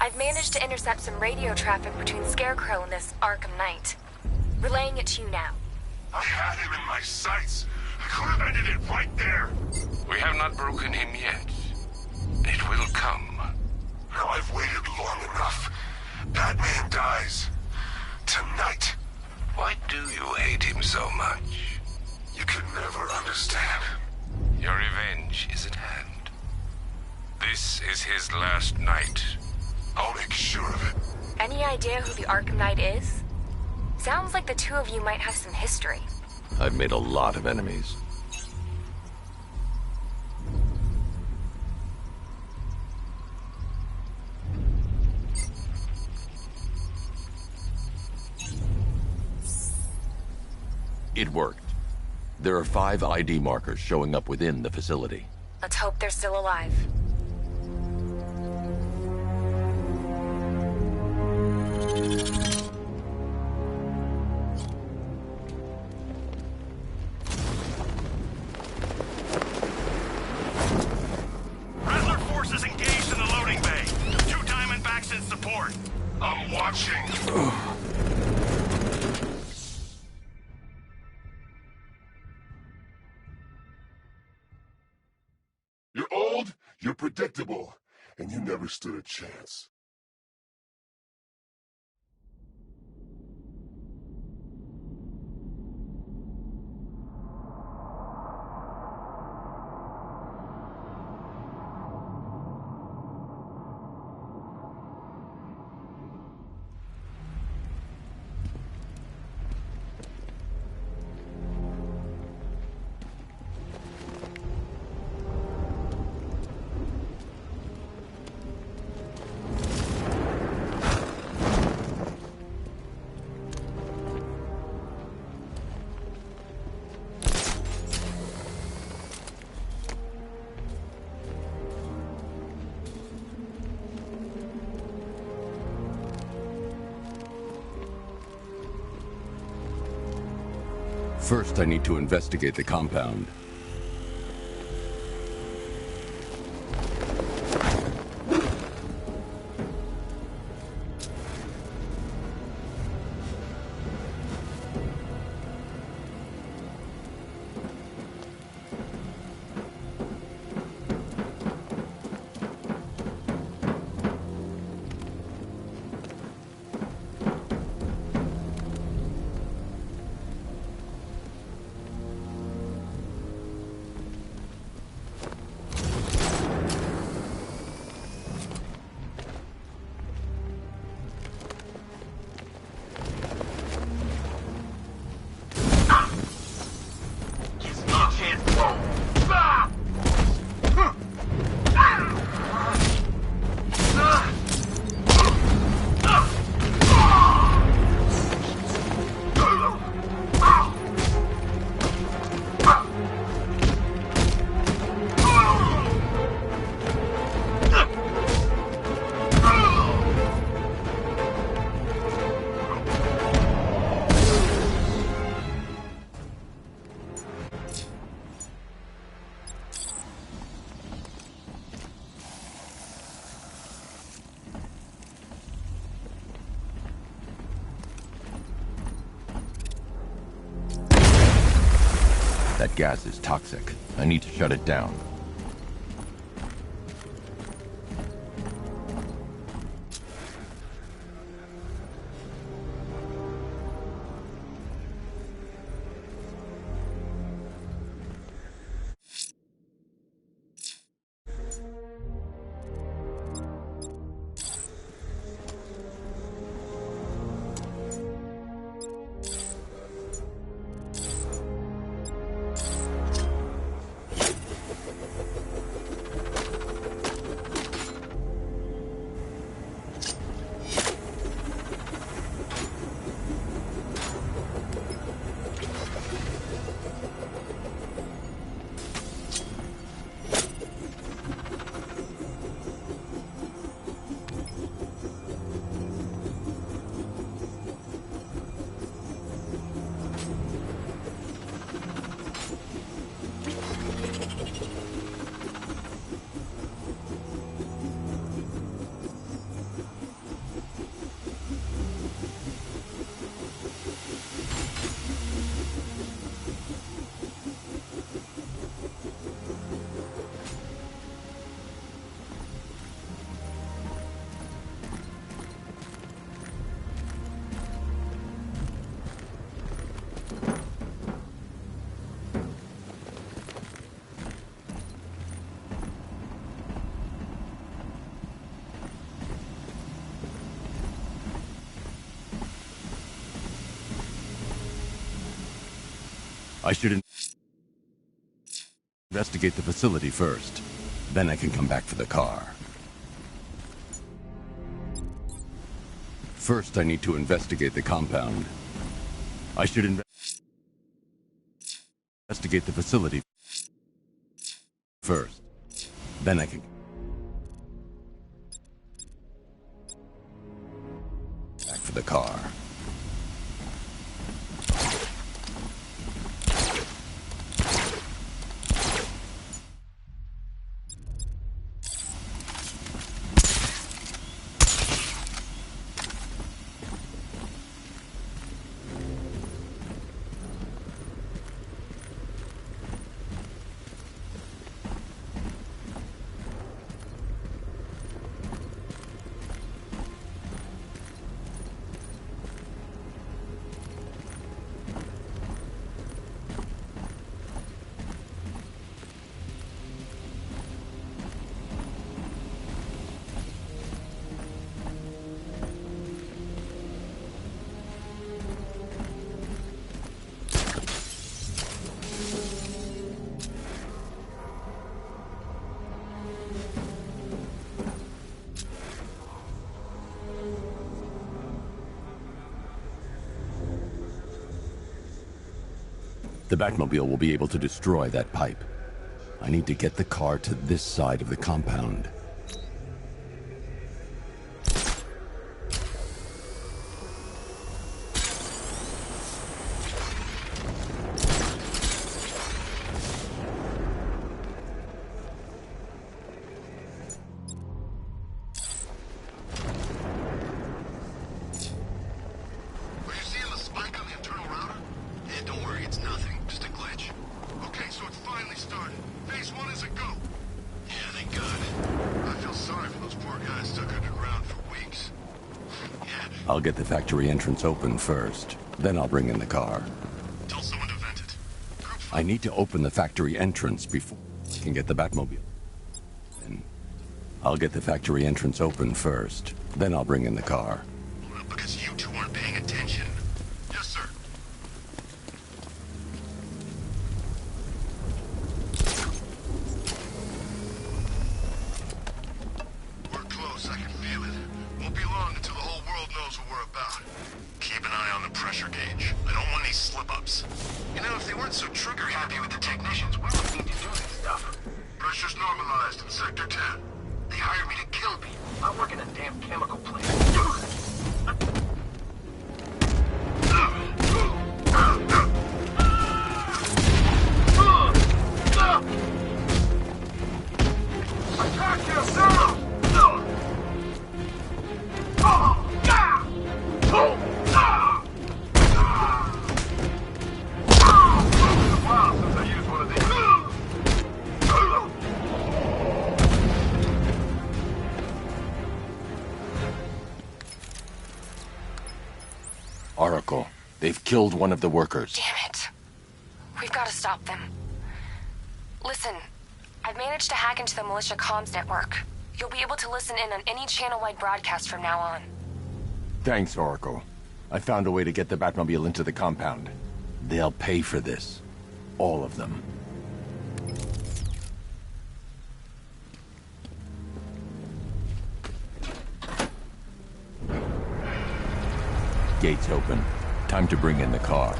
I've managed to intercept some radio traffic between Scarecrow and this Arkham Knight. Relaying it to you now. I had him in my sights. I could have ended it right there. We have not broken him yet. It will come. Now I've waited long enough. Batman dies. Tonight. Why do you hate him so much? You can never understand. Your revenge is at hand. This is his last night. I'll make sure of it. Any idea who the Arkham Knight is? Sounds like the two of you might have some history. I've made a lot of enemies. It worked. There are 5 ID markers showing up within the facility. Let's hope they're still alive. Rattler forces engaged in the loading bay. 2 Diamondbacks in support. I'm watching. You're predictable, and you never stood a chance. First, I need to investigate the compound. That gas is toxic. I need to shut it down. I should investigate the facility first. Then I can come back for the car. First, I need to investigate the compound. I should investigate the facility first. Then I can... back for the car. The Batmobile will be able to destroy that pipe. I need to get the car to this side of the compound. I'll get the factory entrance open first. Then I'll bring in the car. Tell someone to vent it. I need to open the factory entrance before I can get the Batmobile. Then I'll get the factory entrance open first. Then I'll bring in the car. Because you two aren't paying attention. Yes, sir. We're close, I can feel it. Won't be long until the whole world knows what we're about. Keep an eye on the pressure gauge. I don't want any slip-ups. You know, if they weren't so trigger-happy with the technicians, we wouldn't need to do this stuff. Pressure's normalized in Sector 10. They hired me to kill people. I work in a damn chemical plant. Attack yourself! Oracle, they've killed one of the workers. Damn it. We've got to stop them. Listen, I've managed to hack into the militia comms network. You'll be able to listen in on any channel-wide broadcast from now on. Thanks, Oracle. I found a way to get the Batmobile into the compound. They'll pay for this. All of them. Gates open. Time to bring in the car.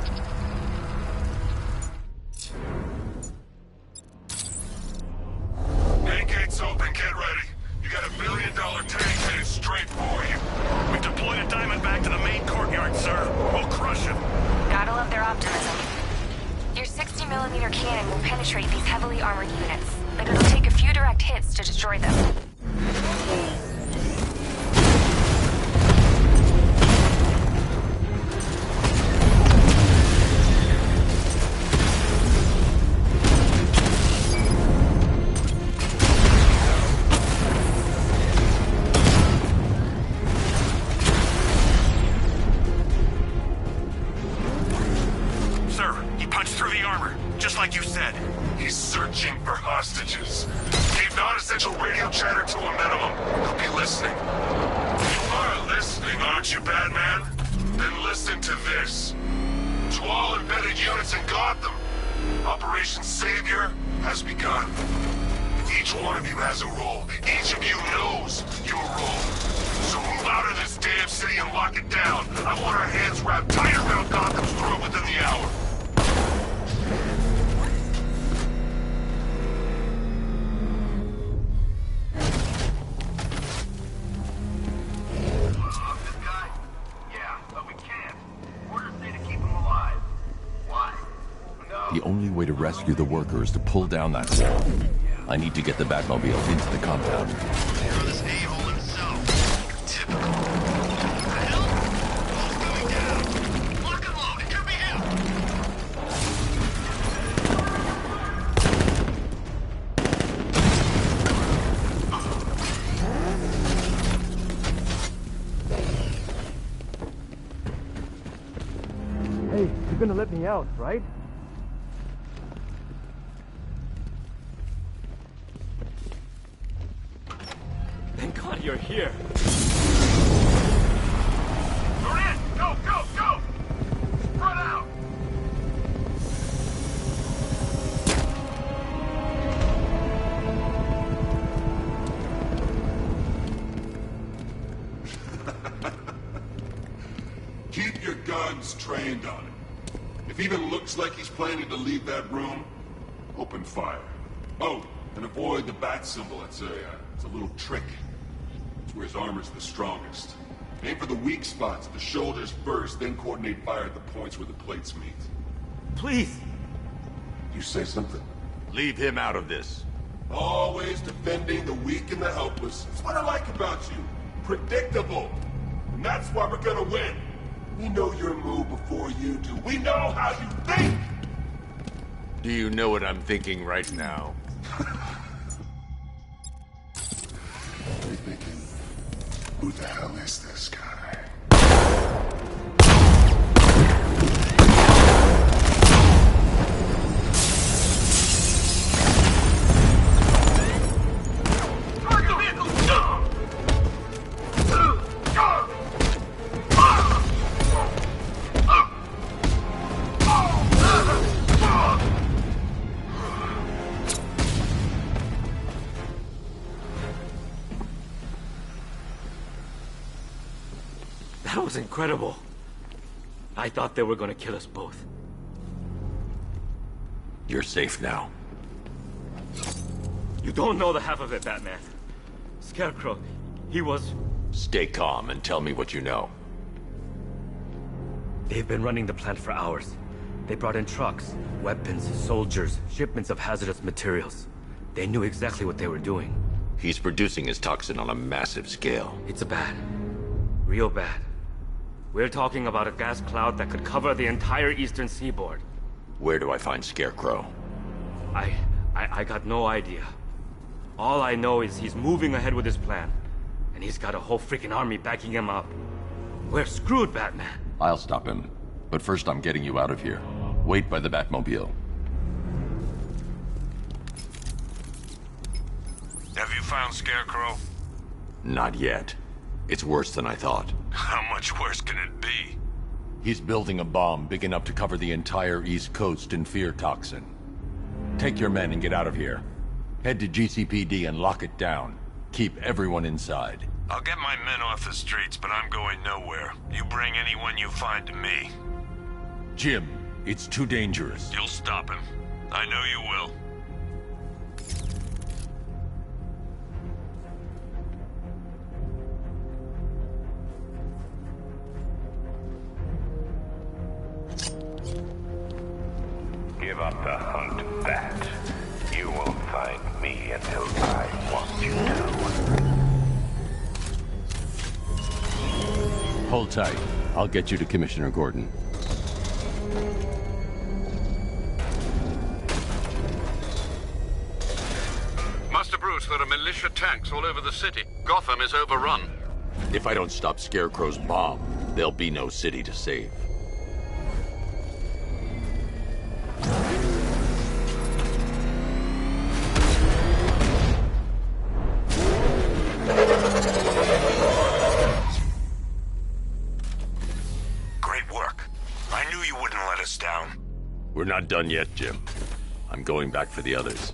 Main gate's open, get ready. You got $1 million tank headed straight for you. We've deployed a Diamondback to the main courtyard, sir. We'll crush him. Gotta love their optimism. Your 60mm cannon will penetrate these heavily armored units, but it'll take a few direct hits to destroy them. Like you said. He's searching for hostages. Keep non-essential radio chatter to a minimum. He'll be listening. You are listening, aren't you, Batman? Then listen to this. To all embedded units in Gotham, Operation Savior has begun. Each one of you has a role. Each of you knows your role. So move out of this damn city and lock it down. I want our hands wrapped tight around Gotham's throat within the hour. The only way to rescue the worker is to pull down that wall. I need to get the Batmobile into the compound. You're this a-hole himself. Typical. What the hell? Wall's coming down. Lock and load. It could be him. Hey, you're gonna let me out, right? Thank God you're here. You're in! Go, go, go! Run out! Keep your guns trained on it. If he even looks like he's planning to leave that room, open fire. Oh, and avoid the bat symbol. It's a little trick. It's where his armor's the strongest. Aim for the weak spots, the shoulders first, then coordinate fire at the points where the plates meet. Please! You say something? Leave him out of this. Always defending the weak and the helpless. That's what I like about you. Predictable. And that's why we're gonna win. We know your move before you do. We know how you think! Do you know what I'm thinking right now? You're thinking, who the hell is this guy? That was incredible. I thought they were gonna kill us both. You're safe now. You don't know the half of it, Batman. Scarecrow, he was... Stay calm and tell me what you know. They've been running the plant for hours. They brought in trucks, weapons, soldiers, shipments of hazardous materials. They knew exactly what they were doing. He's producing his toxin on a massive scale. It's bad. Real bad. We're talking about a gas cloud that could cover the entire eastern seaboard. Where do I find Scarecrow? I got no idea. All I know is he's moving ahead with his plan. And he's got a whole freaking army backing him up. We're screwed, Batman. I'll stop him. But first I'm getting you out of here. Wait by the Batmobile. Have you found Scarecrow? Not yet. It's worse than I thought. How much worse can it be? He's building a bomb big enough to cover the entire East Coast in fear toxin. Take your men and get out of here. Head to GCPD and lock it down. Keep everyone inside. I'll get my men off the streets, but I'm going nowhere. You bring anyone you find to me. Jim, it's too dangerous. You'll stop him. I know you will. Give up the hunt, Bat. You won't find me until I want you to. Hold tight. I'll get you to Commissioner Gordon. Master Bruce, there are militia tanks all over the city. Gotham is overrun. If I don't stop Scarecrow's bomb, there'll be no city to save. We're not done yet, Jim. I'm going back for the others.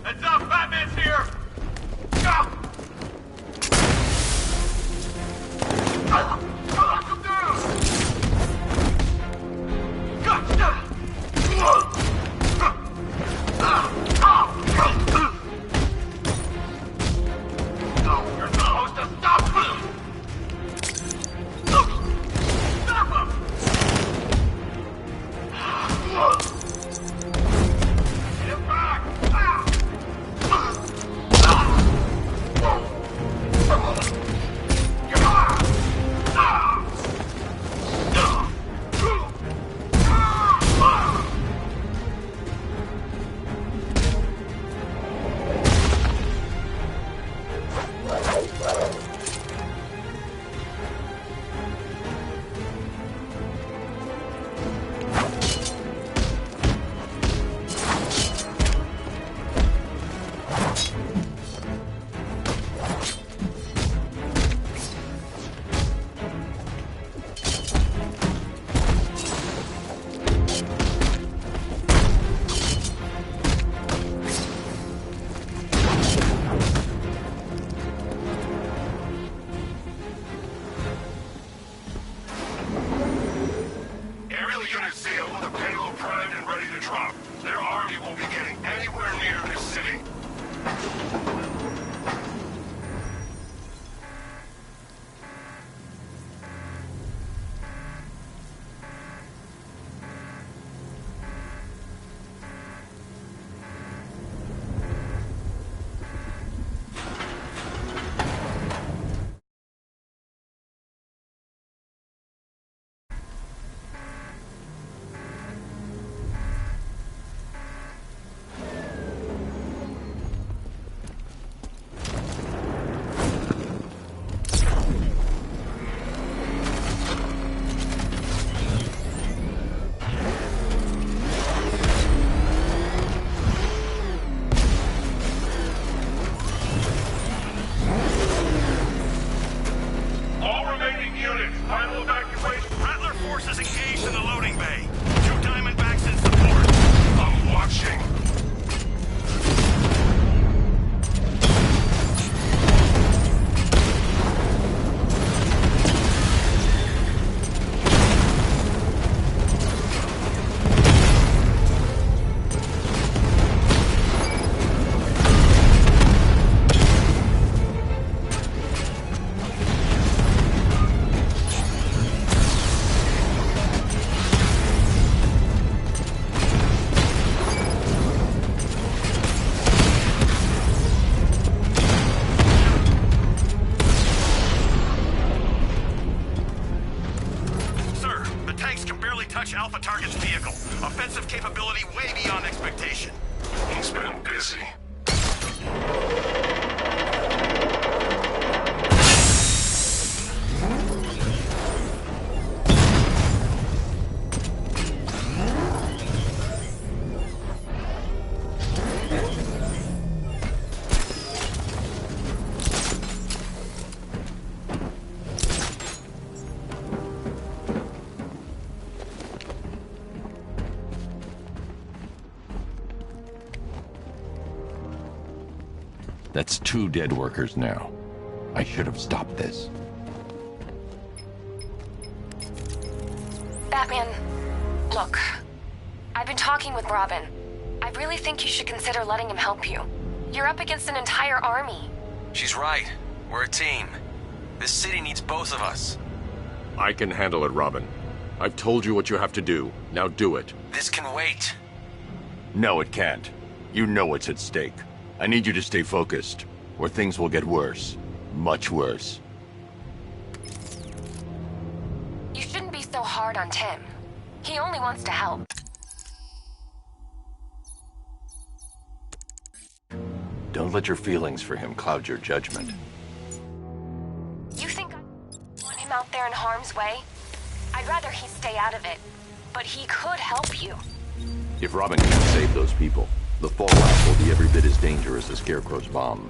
Heads up, Batman's here! Go! That's 2 dead workers now. I should have stopped this. Batman, look. I've been talking with Robin. I really think you should consider letting him help you. You're up against an entire army. She's right. We're a team. This city needs both of us. I can handle it, Robin. I've told you what you have to do. Now do it. This can wait. No, it can't. You know what's at stake. I need you to stay focused, or things will get worse. Much worse. You shouldn't be so hard on Tim. He only wants to help. Don't let your feelings for him cloud your judgment. You think I want him out there in harm's way? I'd rather he stay out of it. But he could help you. If Robin can't save those people, the fallout will be every bit as dangerous as Scarecrow's bomb.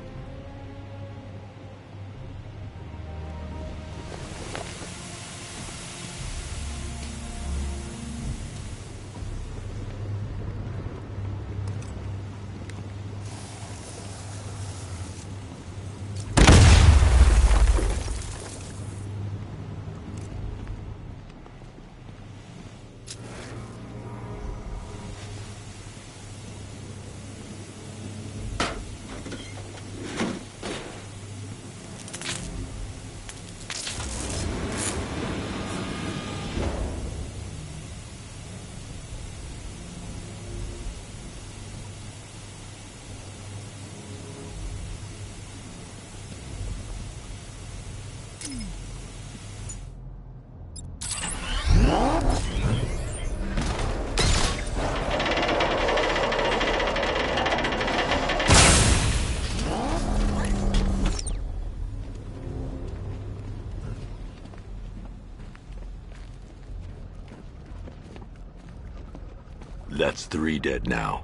That's 3 dead now.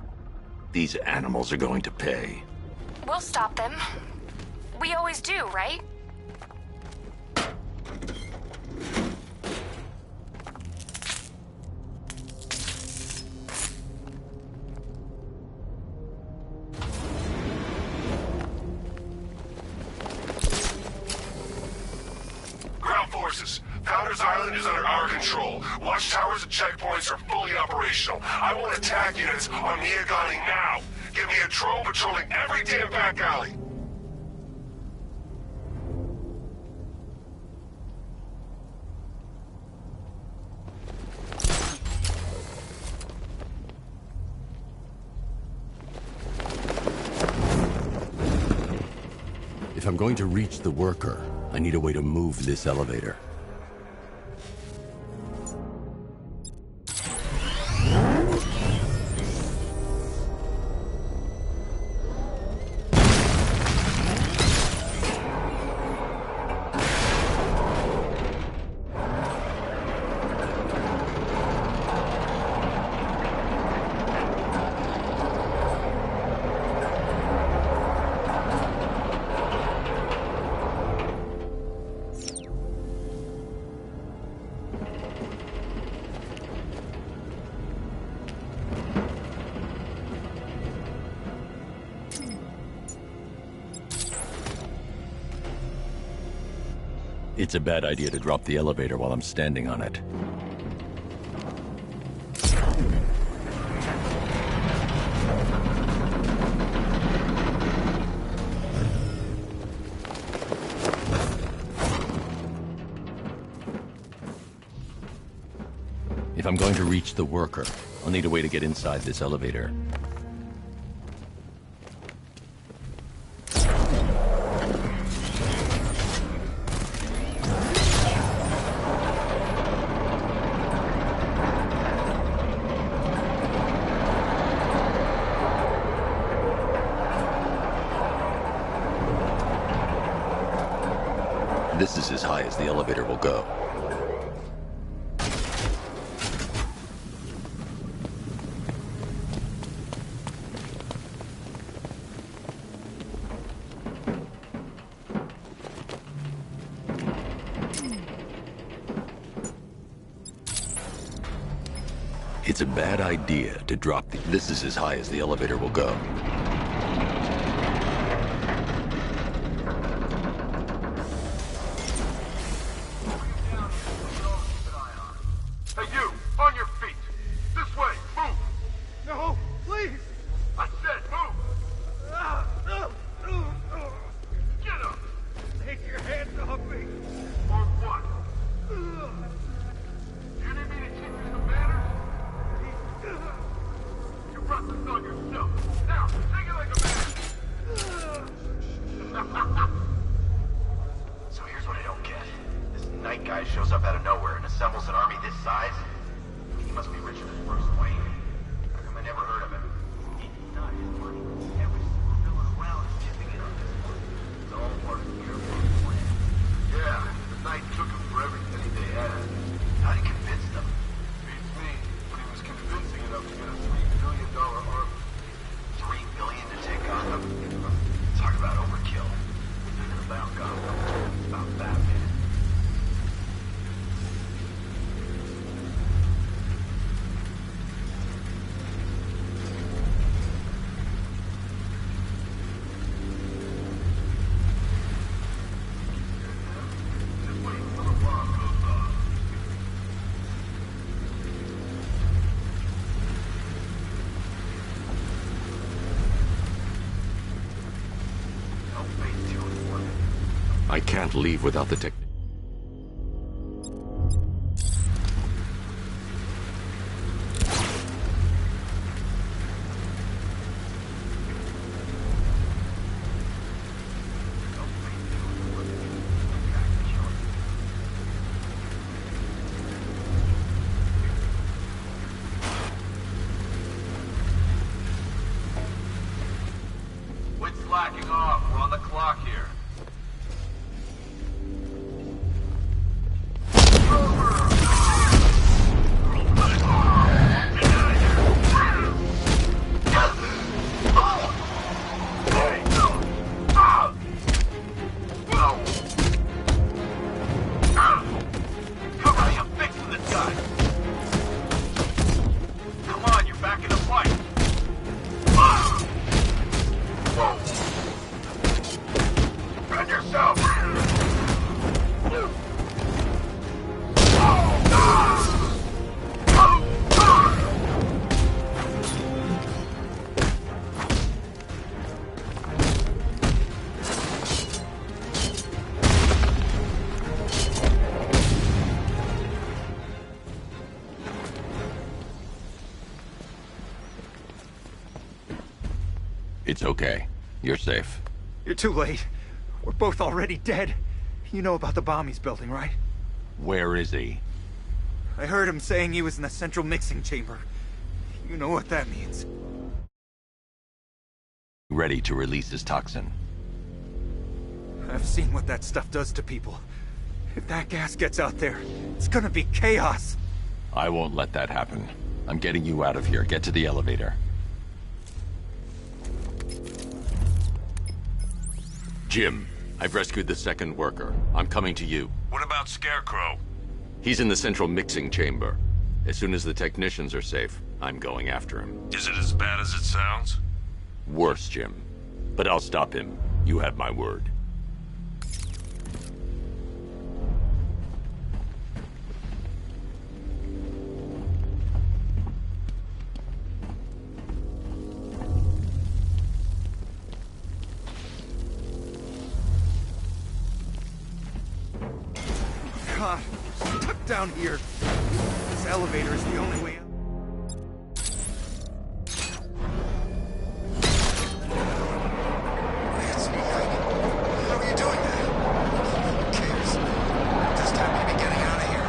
These animals are going to pay. We'll stop them. We always do, right? Ground forces, Founders Island is under our control. Watchtowers and checkpoints are fully operational. I want attack units on Miagani now. Give me a drone patrolling every damn back alley. If I'm going to reach the worker, I need a way to move this elevator. It's a bad idea to drop the elevator while I'm standing on it. If I'm going to reach the worker, I'll need a way to get inside this elevator. This is as high as the elevator will go. It's a bad idea to drop the... This is as high as the elevator will go. I can't leave without the tech. Slacking off. We're on the clock here. I'm fixing this guy. Come on, you're back in the fight. Run yourself! It's okay. You're safe. You're too late. We're both already dead. You know about the bomb he's building, right? Where is he? I heard him saying he was in the central mixing chamber. You know what that means. Ready to release his toxin. I've seen what that stuff does to people. If that gas gets out there, it's gonna be chaos. I won't let that happen. I'm getting you out of here. Get to the elevator. Jim, I've rescued the second worker. I'm coming to you. What about Scarecrow? He's in the central mixing chamber. As soon as the technicians are safe, I'm going after him. Is it as bad as it sounds? Worse, Jim. But I'll stop him. You have my word. God, stuck down here. This elevator is the only way out. It's me, Craig. How are you doing that? Who cares? Just happy to be getting out of here.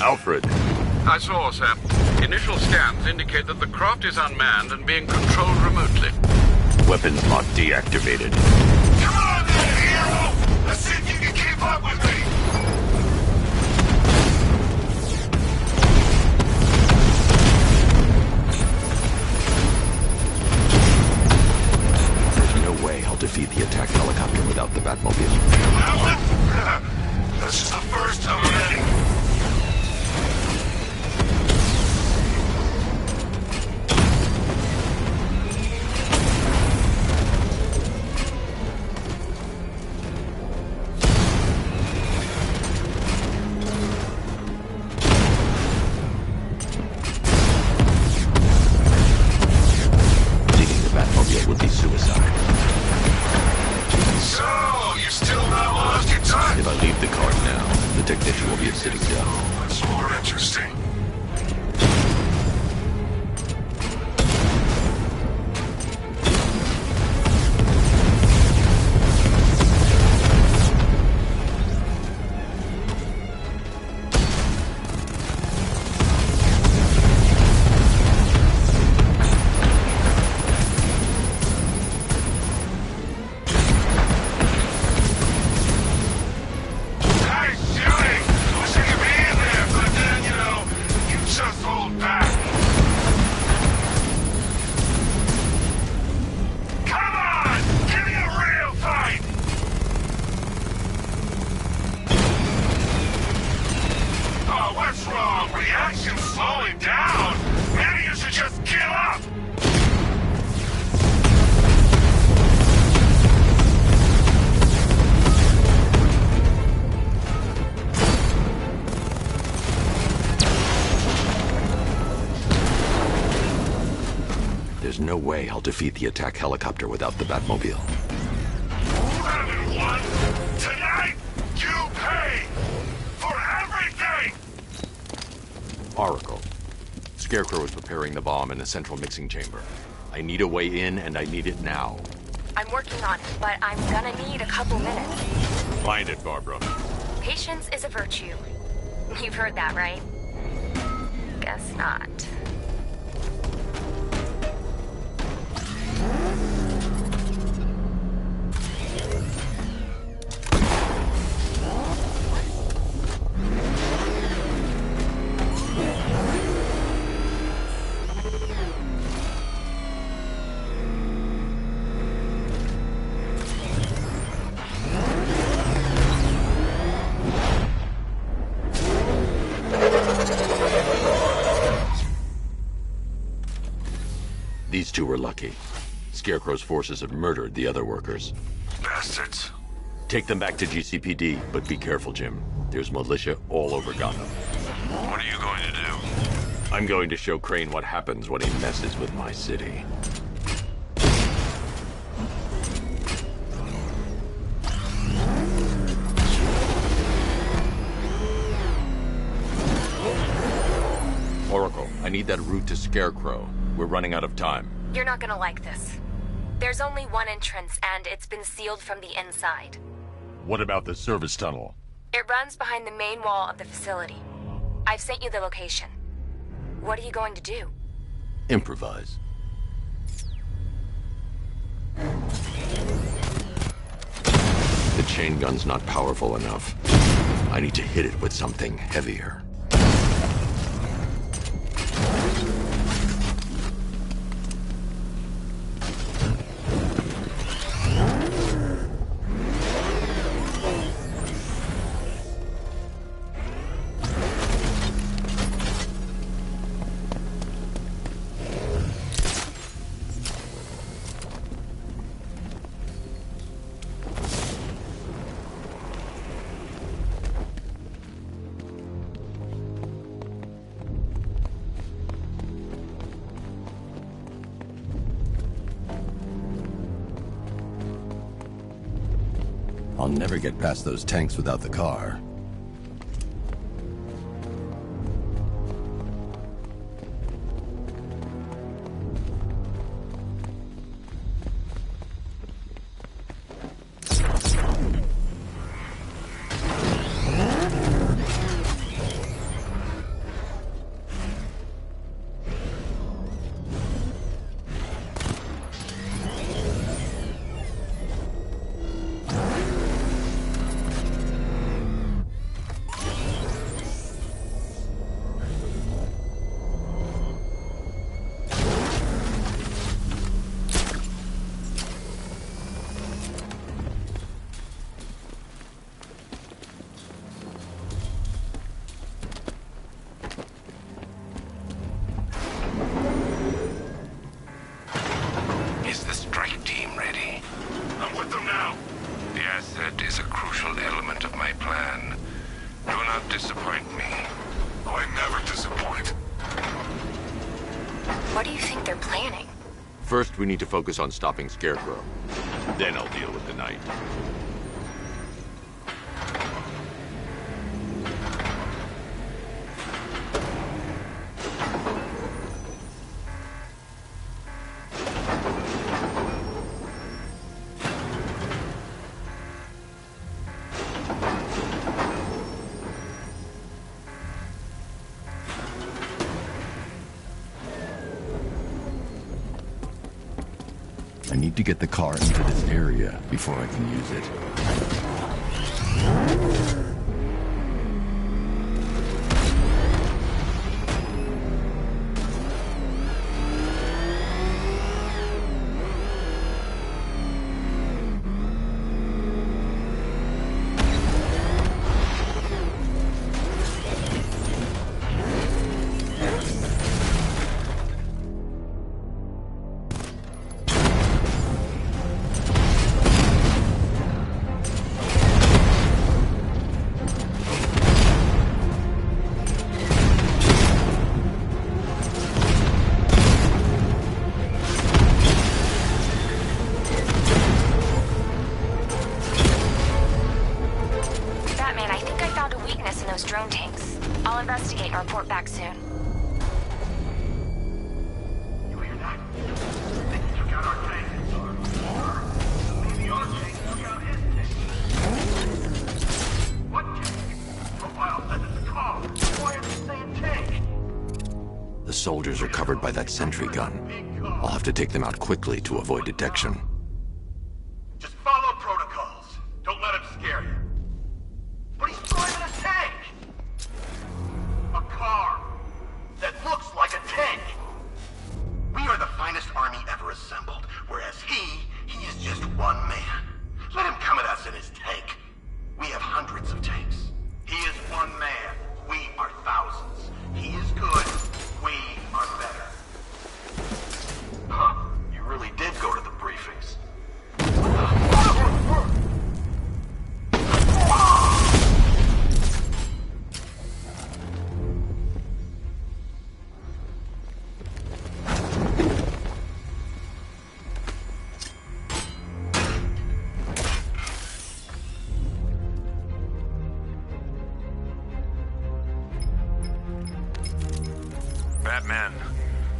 Alfred. I saw, sir. Initial scans indicate that the craft is unmanned and being controlled remotely. Weapons lock deactivated. Come on then, hero! Let's see if you can keep up with me! There's no way I'll defeat the attack helicopter without the Batmobile. That's just the first of many. Taking the Batmobile would be suicide. So, you still way I'll defeat the attack helicopter without the Batmobile. 11-1, tonight you pay for everything! Oracle. Scarecrow is preparing the bomb in the central mixing chamber. I need a way in, and I need it now. I'm working on it, but I'm gonna need a couple minutes. Find it, Barbara. Patience is a virtue. You've heard that, right? Guess not. These two were lucky. Scarecrow's forces have murdered the other workers. Bastards. Take them back to GCPD, but be careful, Jim. There's militia all over Gotham. What are you going to do? I'm going to show Crane what happens when he messes with my city. Oracle, I need that route to Scarecrow. We're running out of time. You're not gonna like this. There's only one entrance, and it's been sealed from the inside. What about the service tunnel? It runs behind the main wall of the facility. I've sent you the location. What are you going to do? Improvise. The chain gun's not powerful enough. I need to hit it with something heavier. I'll never get past those tanks without the car. What do you think they're planning? First, we need to focus on stopping Scarecrow. Then I'll deal with the Knight. I need to get the car into this area before I can use it. I'll investigate and report back soon. You hear that? They took out our tank. Or maybe our tank took out his tank. What tank? Profile says it's a car. Why are they saying tank? The soldiers are covered by that sentry gun. I'll have to take them out quickly to avoid detection. Just follow protocols. Don't let him scare you. But he's driving a tank! A car that looks like a tank! We are the finest army ever assembled, whereas he is just one man. Let him come at us in his tank. We have hundreds of tanks. He is one man. We are thousands. He is good. We are better. Huh. You really did go to the briefings. Batman,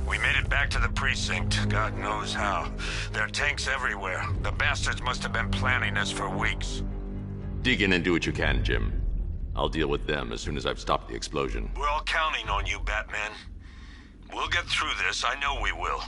we made it back to the precinct, God knows how. There are tanks everywhere. The bastards must have been planning this for weeks. Dig in and do what you can, Jim. I'll deal with them as soon as I've stopped the explosion. We're all counting on you, Batman. We'll get through this, I know we will.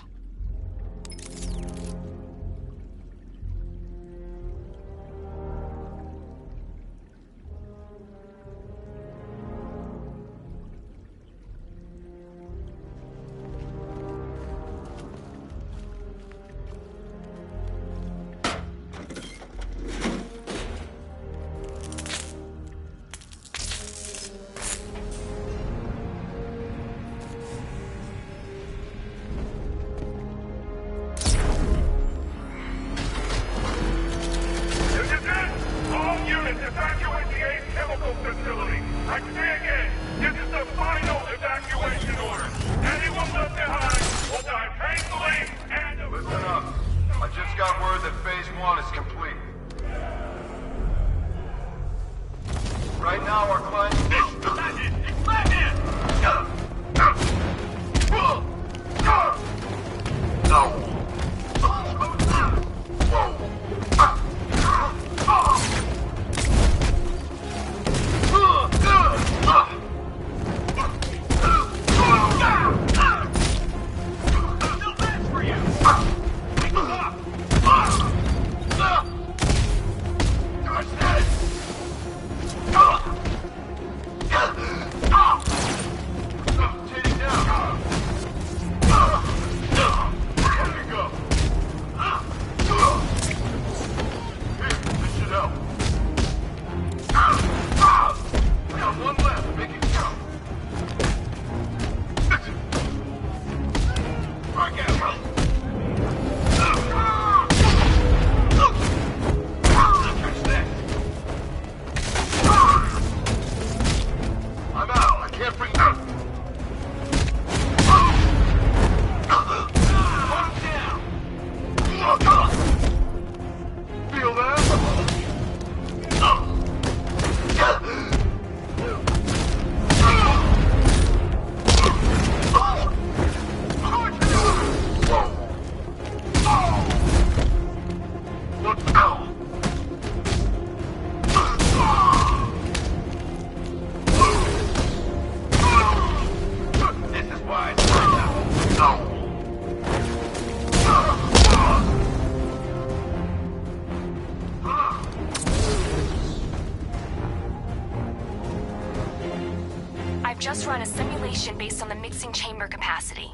Just run a simulation based on the mixing chamber capacity.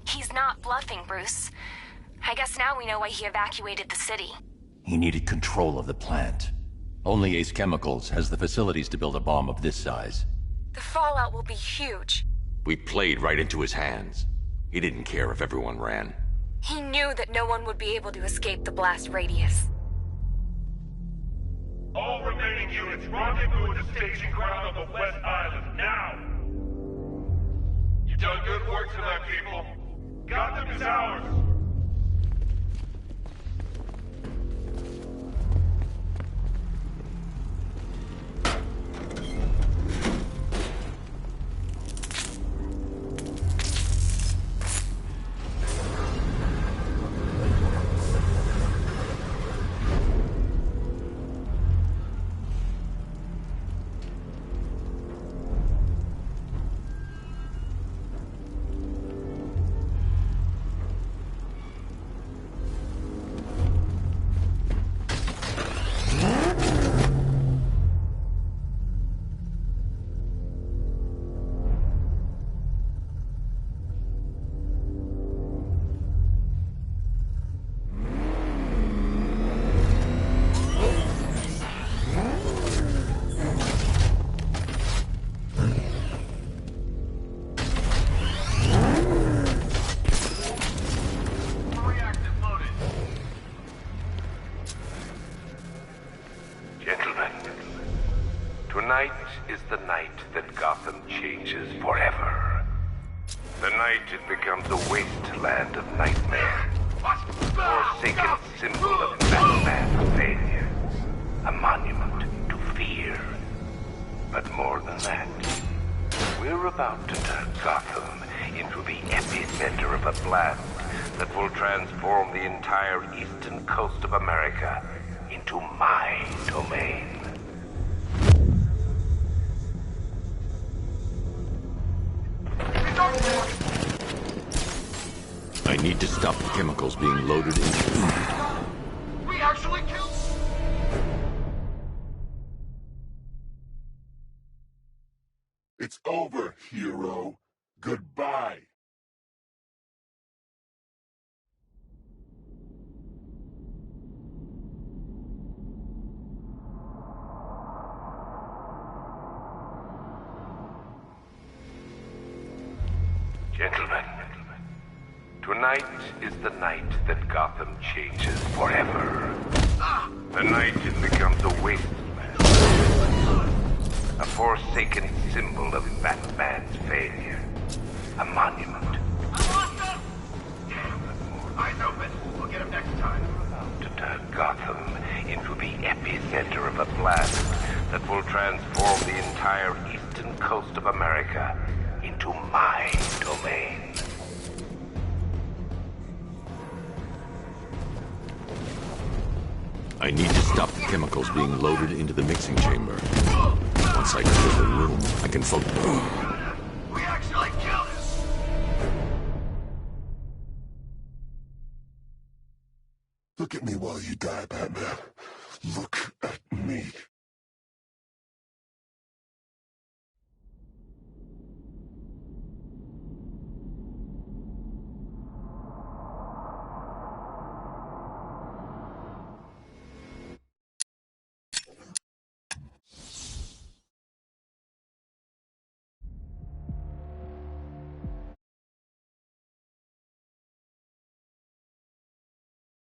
He's not bluffing, Bruce. I guess now we know why he evacuated the city. He needed control of the plant. Only Ace Chemicals has the facilities to build a bomb of this size. The fallout will be huge. We played right into his hands. He didn't care if everyone ran. He knew that no one would be able to escape the blast radius. All remaining units, rendezvous at the staging ground on the West Island, now! You've done good work tonight, people. Gotham is ours! Tonight is the night that Gotham changes forever. The night it becomes a wasteland of nightmare. Forsaken symbol of Batman's failure. A monument to fear. But more than that, we're about to turn Gotham into the epicenter of a blast that will transform the entire eastern coast of America into my domain. I need to stop the chemicals being loaded into... We actually killed... It's over, hero. Goodbye. Gentlemen, tonight is the night that Gotham changes forever. The night it becomes a wasteland. A forsaken symbol of Batman's failure. A monument. Eyes open. We'll get him next time. To turn Gotham into the epicenter of a blast that will transform the entire eastern coast of America into my domain. I need to stop the chemicals being loaded into the mixing chamber. Once I clear the room, I can focus. We actually killed him! Look at me while you die, Batman. Look at me.